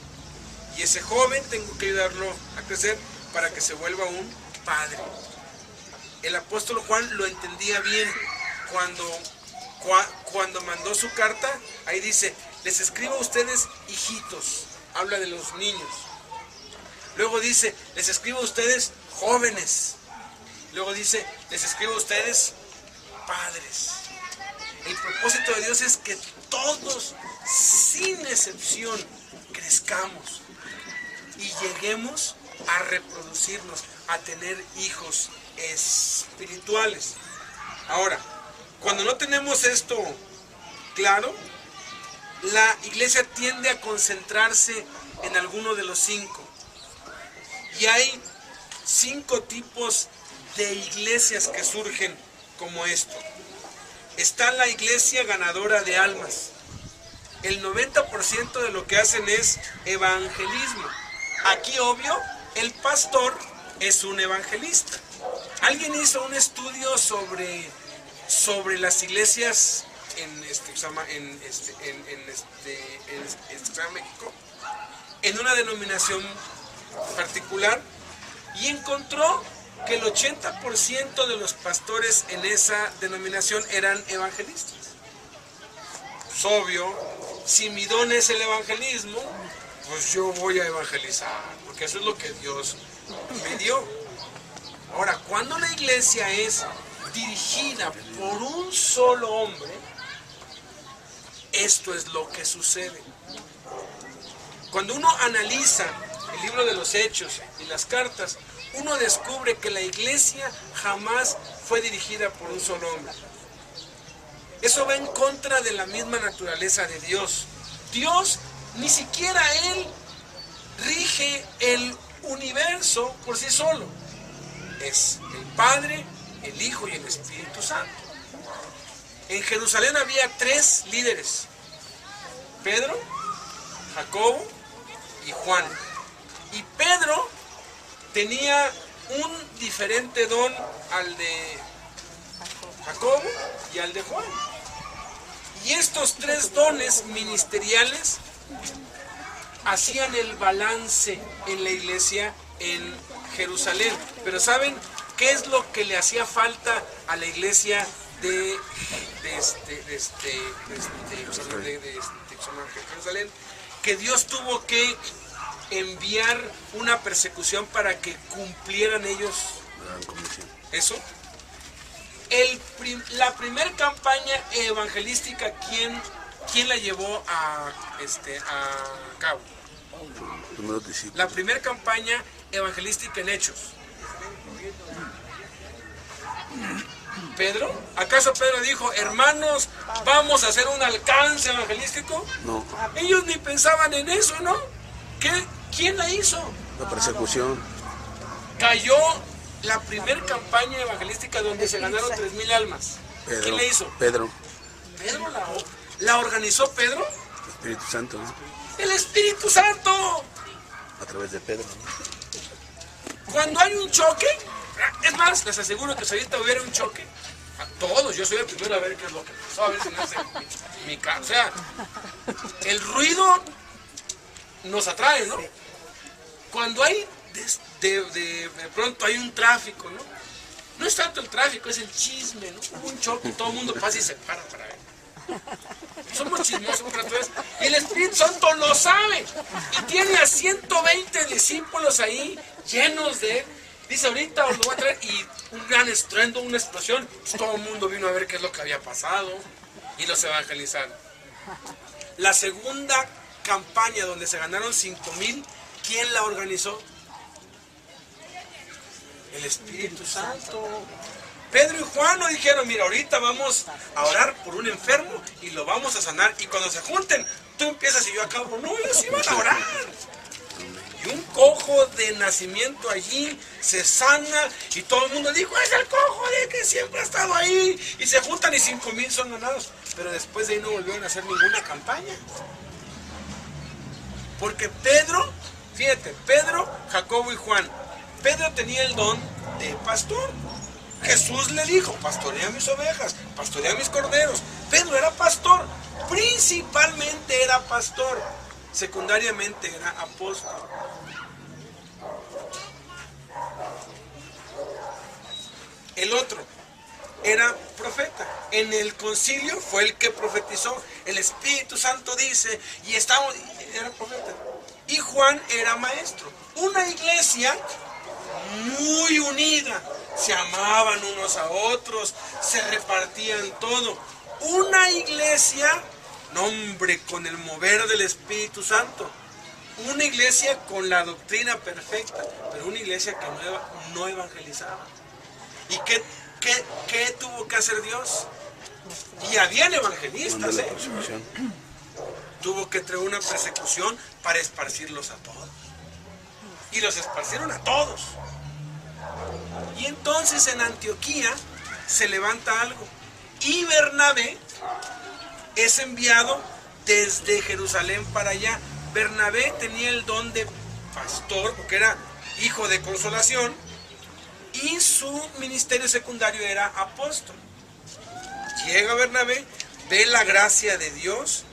Y ese joven tengo que ayudarlo a crecer para que se vuelva un padre. El apóstol Juan lo entendía bien cuando mandó su carta. Ahí dice, les escribo a ustedes hijitos. Habla de los niños. Luego dice, les escribo a ustedes jóvenes. Luego dice, les escribo a ustedes padres. El propósito de Dios es que todos, sin excepción, crezcamos y lleguemos a reproducirnos, a tener hijos espirituales. Ahora, cuando no tenemos esto claro, la iglesia tiende a concentrarse en alguno de los 5. Y hay 5 tipos de iglesias que surgen como esto. Está la iglesia ganadora de almas. El 90% de lo que hacen es evangelismo. Aquí, obvio, el pastor es un evangelista. Alguien hizo un estudio sobre las iglesias en México, en una denominación particular, y encontró que el 80% de los pastores en esa denominación eran evangelistas. Es obvio, si mi don es el evangelismo, pues yo voy a evangelizar, porque eso es lo que Dios me dio. Ahora, cuando la iglesia es dirigida por un solo hombre, esto es lo que sucede. Cuando uno analiza el libro de los Hechos y las cartas, uno descubre que la iglesia jamás fue dirigida por un solo hombre. Eso va en contra de la misma naturaleza de Dios. Dios, ni siquiera Él rige el universo por sí solo. Es el Padre, el Hijo y el Espíritu Santo. En Jerusalén había 3 líderes: Pedro, Jacobo y Juan. Y Pedro tenía un diferente don al de Jacobo y al de Juan. Y estos 3 dones ministeriales hacían el balance en la iglesia en Jerusalén. Pero ¿saben qué es lo que le hacía falta a la iglesia de Jerusalén? Que Dios tuvo que enviar una persecución para que cumplieran ellos eso. La primera campaña evangelística, ¿quién la llevó a cabo? La primera campaña evangelística en Hechos. ¿Pedro? ¿Acaso Pedro dijo, hermanos, vamos a hacer un alcance evangelístico?
No.
Ellos ni pensaban en eso, ¿no? ¿Quién la hizo?
La persecución.
Cayó la primera campaña evangelística donde se ganaron 3,000 almas.
Pedro.
¿Quién la hizo?
Pedro.
¿Pedro la organizó Pedro?
El Espíritu Santo, ¿no?
¡El Espíritu Santo!
A través de Pedro, ¿no?
Cuando hay un choque, es más, les aseguro que si ahorita hubiera un choque, a todos, yo soy el primero a ver qué es lo que pasó, a ver si no es mi carro. O sea, el ruido nos atrae, ¿no? Cuando hay de pronto hay un tráfico, ¿no? No es tanto el tráfico, es el chisme, ¿no? Hubo un choque, todo el mundo pasa y se para ver. Somos chismosos, y el Espíritu Santo lo sabe y tiene a 120 discípulos ahí llenos de él, Dice, ahorita os lo voy a traer, y un gran estruendo, una explosión. Pues todo el mundo vino a ver qué es lo que había pasado y los evangelizaron. La segunda campaña donde se ganaron 5,000, ¿quién la organizó? El Espíritu Santo. Pedro y Juan no dijeron, mira, ahorita vamos a orar por un enfermo y lo vamos a sanar. Y cuando se junten, tú empiezas y yo acabo. No, ellos iban a orar. Y un cojo de nacimiento allí se sana y todo el mundo dijo, es el cojo de que siempre ha estado ahí. Y se juntan y 5,000 son ganados. Pero después de ahí no volvieron a hacer ninguna campaña. Porque Pedro, fíjate, Pedro, Jacobo y Juan. Pedro tenía el don de pastor. Jesús le dijo, pastorea mis ovejas, pastorea mis corderos. Pedro era pastor, principalmente era pastor, secundariamente era apóstol. El otro era profeta. En el concilio fue el que profetizó. El Espíritu Santo dice, y era profeta. Y Juan era maestro. Una iglesia muy unida, se amaban unos a otros, se repartían todo. Una iglesia, no hombre, con el mover del Espíritu Santo. Una iglesia con la doctrina perfecta, pero una iglesia que no evangelizaba. ¿Y qué tuvo que hacer Dios? Y habían evangelistas, Tuvo que traer una persecución para esparcirlos a todos. Y los esparcieron a todos. Y entonces en Antioquía se levanta algo. Y Bernabé es enviado desde Jerusalén para allá. Bernabé tenía el don de pastor, porque era hijo de consolación. Y su ministerio secundario era apóstol. Llega Bernabé, ve la gracia de Dios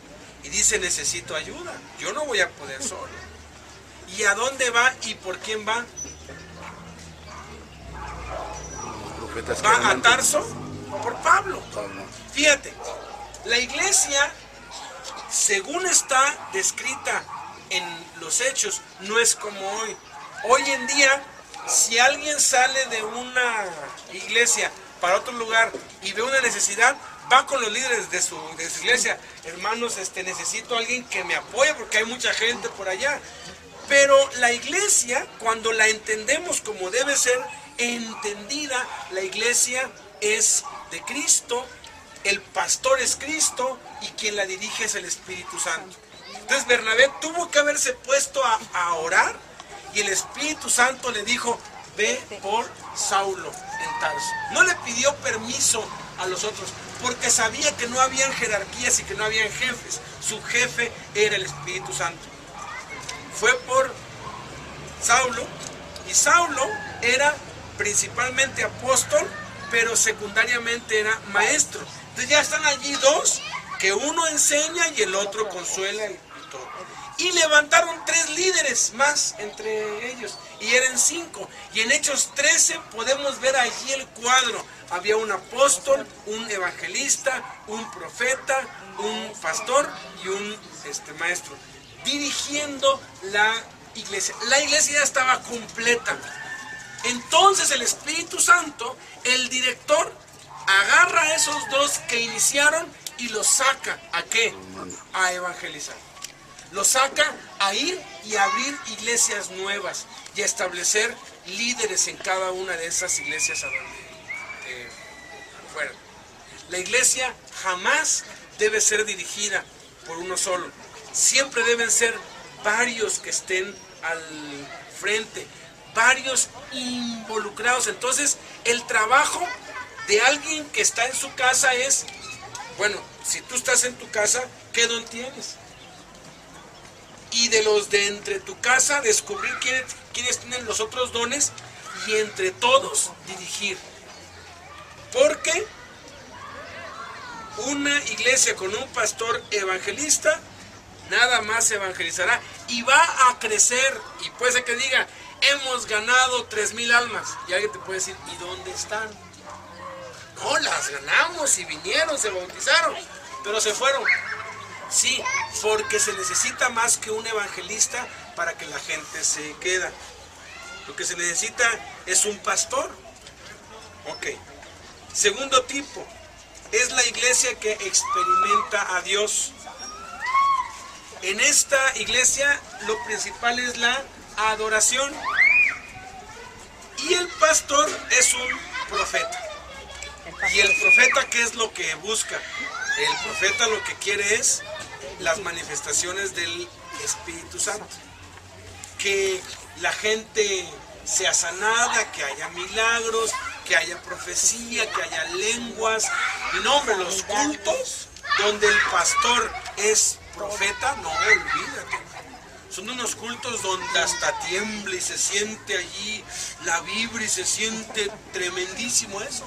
y dice, necesito ayuda. Yo no voy a poder solo. ¿Y a dónde va y por quién va? Va a Tarso por Pablo. Fíjate, la iglesia, según está descrita en los hechos, no es como hoy. Hoy en día, si alguien sale de una iglesia para otro lugar y ve una necesidad, va con los líderes de su iglesia. Hermanos, necesito a alguien que me apoye porque hay mucha gente por allá. Pero la iglesia, cuando la entendemos como debe ser entendida, la iglesia es de Cristo, el pastor es Cristo y quien la dirige es el Espíritu Santo. Entonces Bernabé tuvo que haberse puesto a orar y el Espíritu Santo le dijo, ve por Saulo en Tarso. No le pidió permiso a los otros porque sabía que no habían jerarquías y que no habían jefes. Su jefe era el Espíritu Santo. Fue por Saulo, y Saulo era principalmente apóstol, pero secundariamente era maestro. Entonces ya están allí dos, que uno enseña y el otro consuela y todo. Y levantaron 3 líderes más entre ellos, y eran 5. Y en Hechos 13 podemos ver allí el cuadro. Había un apóstol, un evangelista, un profeta, un pastor y un maestro, dirigiendo la iglesia. La iglesia ya estaba completa. Entonces el Espíritu Santo, el director, agarra a esos 2 que iniciaron y los saca. ¿A qué? A evangelizar. Los saca a ir y a abrir iglesias nuevas y a establecer líderes en cada una de esas iglesias a donde fueran. La iglesia jamás debe ser dirigida por uno solo. Siempre deben ser varios que estén al frente, varios involucrados. Entonces, el trabajo de alguien que está en su casa es, bueno, si tú estás en tu casa, ¿qué don tienes? Y de los de entre tu casa, descubrir quiénes tienen los otros dones y entre todos dirigir. Porque una iglesia con un pastor evangelista nada más evangelizará y va a crecer. Y puede ser que diga, hemos ganado 3,000 almas. Y alguien te puede decir, ¿y dónde están? No, las ganamos y vinieron, se bautizaron, pero se fueron. Sí, porque se necesita más que un evangelista para que la gente se quede. Lo que se necesita es un pastor. Ok. Segundo tipo, es la iglesia que experimenta a Dios. En esta iglesia lo principal es la adoración. Y el pastor es un profeta. ¿Y el profeta qué es lo que busca? El profeta lo que quiere es las manifestaciones del Espíritu Santo. Que la gente sea sanada, que haya milagros, que haya profecía, que haya lenguas. Y no, hombre, los cultos donde el pastor es profeta, no, olvídate. Son unos cultos donde hasta tiembla y se siente allí la vibra y se siente tremendísimo eso.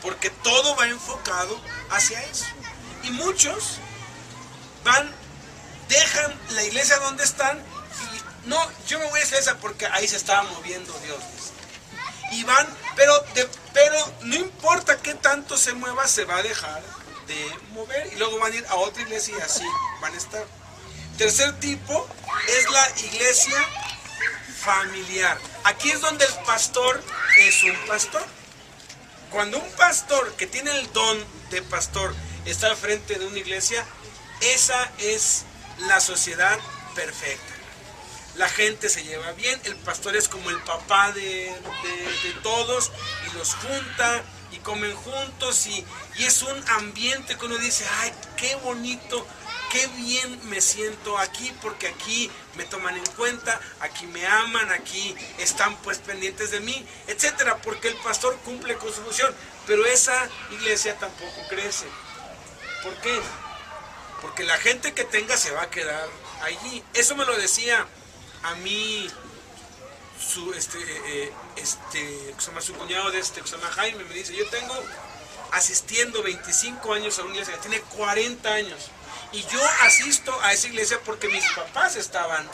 Porque todo va enfocado hacia eso. Y muchos dejan la iglesia donde están y no, yo me voy a esa iglesia porque ahí se estaba moviendo Dios. Y van, pero no importa qué tanto se mueva, se va a dejar de mover. Y luego van a ir a otra iglesia y así van a estar. Tercer tipo es la iglesia familiar. Aquí es donde el pastor es un pastor. Cuando un pastor que tiene el don de pastor está al frente de una iglesia, esa es la sociedad perfecta. La gente se lleva bien, el pastor es como el papá de todos y los junta y comen juntos y es un ambiente que uno dice, ay, qué bonito, qué bien me siento aquí porque aquí me toman en cuenta, aquí me aman, aquí están pues pendientes de mí, etcétera, porque el pastor cumple con su función, pero esa iglesia tampoco crece. ¿Por qué? Porque la gente que tenga se va a quedar allí. Eso me lo decía a mí su cuñado que se llama Jaime, me dice, yo tengo asistiendo 25 años a una iglesia que tiene 40 años y yo asisto a esa iglesia porque mis papás estaban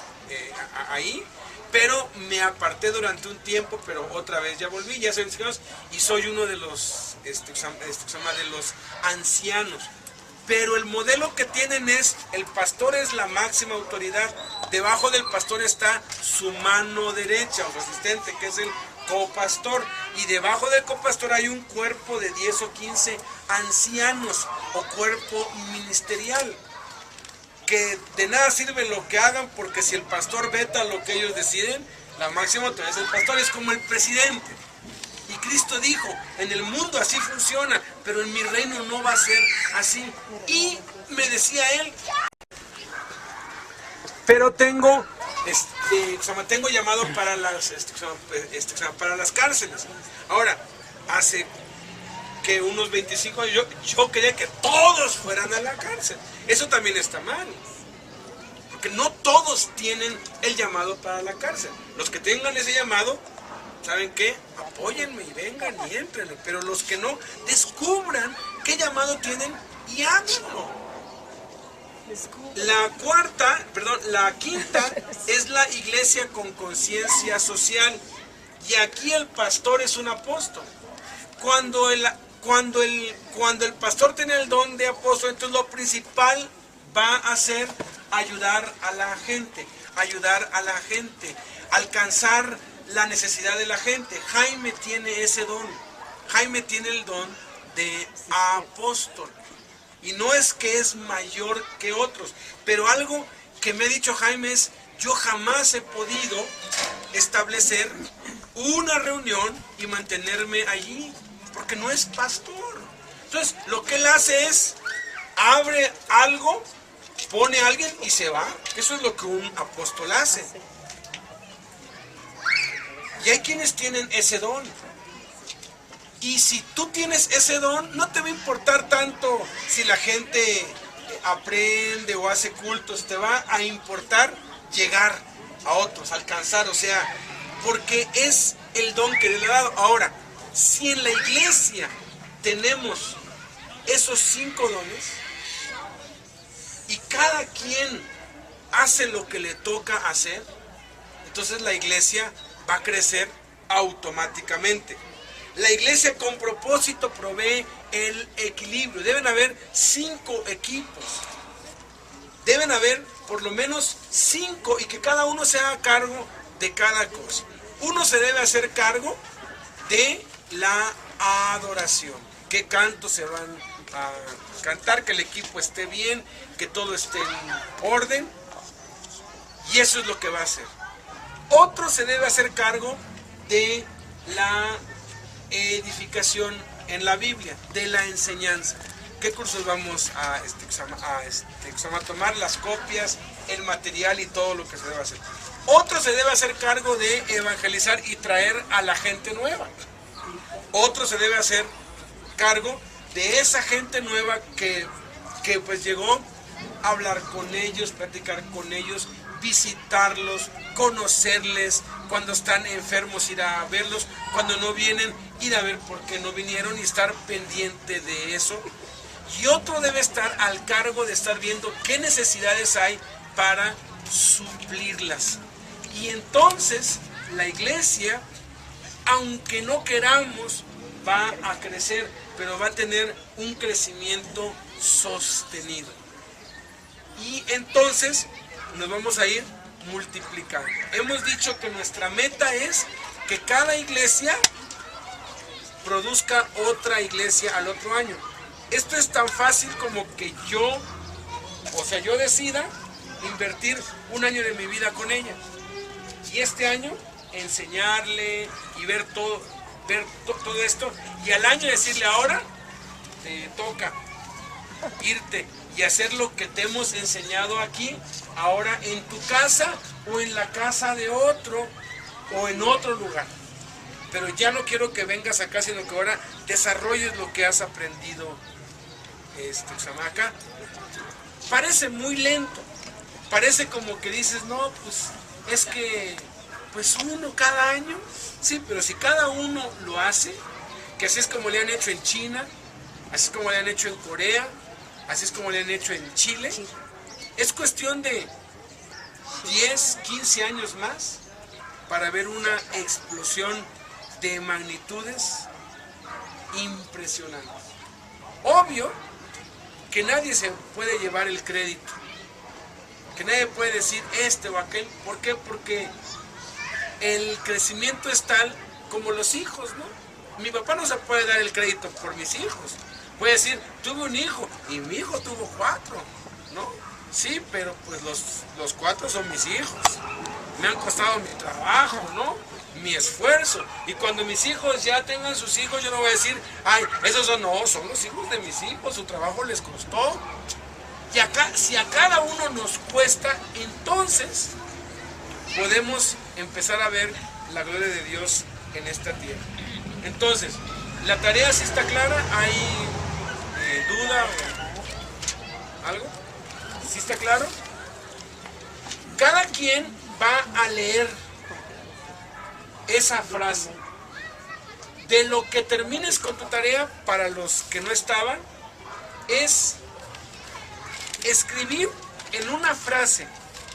ahí, pero me aparté durante un tiempo, pero otra vez ya volví, ya soy y soy uno de los de los ancianos. Pero el modelo que tienen es, el pastor es la máxima autoridad, debajo del pastor está su mano derecha o su asistente, que es el copastor, y debajo del copastor hay un cuerpo de 10 o 15 ancianos o cuerpo ministerial, que de nada sirve lo que hagan, porque si el pastor veta lo que ellos deciden, la máxima autoridad es el pastor, es como el presidente. Y Cristo dijo, en el mundo así funciona, pero en mi reino no va a ser así. Y me decía él, pero tengo llamado para para las cárceles. Ahora, hace que unos 25 años yo quería que todos fueran a la cárcel. Eso también está mal. Porque no todos tienen el llamado para la cárcel. Los que tengan ese llamado, ¿saben qué? Apóyenme y vengan y entren. Pero los que no, descubran qué llamado tienen y háganlo. La quinta es la iglesia con conciencia social. Y aquí el pastor es un apóstol. Cuando el pastor tiene el don de apóstol, entonces lo principal va a ser ayudar a la gente, alcanzar la necesidad de la gente. Jaime tiene ese don. Jaime tiene el don de apóstol. Y no es que es mayor que otros, pero algo que me ha dicho Jaime es, yo jamás he podido establecer una reunión y mantenerme allí, porque no es pastor. Entonces, lo que él hace es, abre algo, pone a alguien y se va. Eso es lo que un apóstol hace. Y hay quienes tienen ese don. Y si tú tienes ese don, no te va a importar tanto si la gente aprende o hace cultos. Te va a importar llegar a otros, alcanzar, o sea, porque es el don que le ha dado. Ahora, si en la iglesia tenemos esos 5 dones y cada quien hace lo que le toca hacer, entonces la iglesia va a crecer automáticamente. La iglesia con propósito provee el equilibrio. Deben haber 5 equipos. Deben haber por lo menos 5 y que cada uno se haga cargo de cada cosa. Uno se debe hacer cargo de la adoración. ¿Qué cantos se van a cantar? Que el equipo esté bien, que todo esté en orden. Y eso es lo que va a hacer. Otro se debe hacer cargo de la edificación en la Biblia, de la enseñanza. ¿Qué cursos vamos a tomar? Las copias, el material y todo lo que se debe hacer. Otro se debe hacer cargo de evangelizar y traer a la gente nueva. Otro se debe hacer cargo de esa gente nueva que pues llegó a hablar con ellos, platicar con ellos, visitarlos, conocerles, cuando están enfermos ir a verlos, cuando no vienen ir a ver por qué no vinieron y estar pendiente de eso. Y otro debe estar al cargo de estar viendo qué necesidades hay para suplirlas. Y entonces la iglesia, aunque no queramos, va a crecer, pero va a tener un crecimiento sostenido. Y entonces nos vamos a ir multiplicando. Hemos dicho que nuestra meta es que cada iglesia produzca otra iglesia al otro año. Esto es tan fácil como que yo decida invertir un año de mi vida con ella. Y este año enseñarle y ver todo esto. Y al año decirle, ahora te toca irte y hacer lo que te hemos enseñado aquí, ahora en tu casa o en la casa de otro o en otro lugar. Pero ya no quiero que vengas acá, sino que ahora desarrolles lo que has aprendido acá. Parece muy lento, parece como que dices, no, pues es que pues uno cada año, sí, pero si cada uno lo hace, que así es como le han hecho en China, así es como le han hecho en Corea, así es como le han hecho en Chile, es cuestión de 10, 15 años más para ver una explosión de magnitudes impresionantes. Obvio que nadie se puede llevar el crédito, que nadie puede decir este o aquel. ¿Por qué? Porque el crecimiento es tal como los hijos, ¿no? Mi papá no se puede dar el crédito por mis hijos. Puede decir, tuve un hijo y mi hijo tuvo 4, ¿no? Sí, pero pues los 4 son mis hijos. Me han costado mi trabajo, ¿no? Mi esfuerzo. Y cuando mis hijos ya tengan sus hijos, yo no voy a decir, ay, esos son los hijos de mis hijos, su trabajo les costó. Y acá, si a cada uno nos cuesta, entonces podemos empezar a ver la gloria de Dios en esta tierra. Entonces, la tarea sí está clara. ¿Hay duda o algo? ¿Sí está claro? Cada quien va a leer esa frase. De lo que termines con tu tarea, para los que no estaban, es escribir en una frase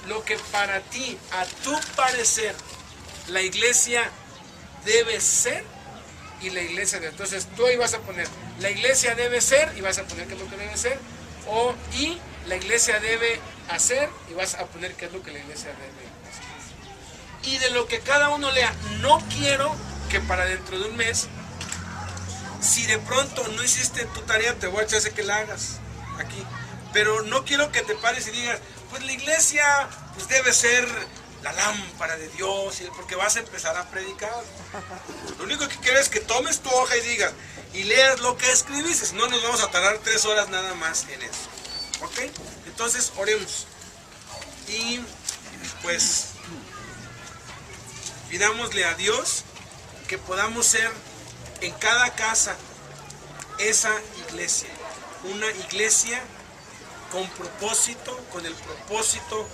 lo que para ti, a tu parecer, la iglesia debe ser y la iglesia debe. Entonces tú ahí vas a poner, la iglesia debe ser, y vas a poner qué es lo que debe ser, y la iglesia debe hacer, y vas a poner qué es lo que la iglesia debe hacer. Y de lo que cada uno lea, no quiero que para dentro de un mes, si de pronto no hiciste tu tarea, te voy a echar que la hagas aquí. Pero no quiero que te pares y digas, pues la iglesia pues debe ser la lámpara de Dios, porque vas a empezar a predicar. Lo único que quiero es que tomes tu hoja y digas, y leas lo que escribiste. No nos vamos a tardar 3 horas nada más en eso. ¿Ok? Entonces oremos. Y pues pidámosle a Dios que podamos ser en cada casa esa iglesia. Una iglesia con propósito, con el propósito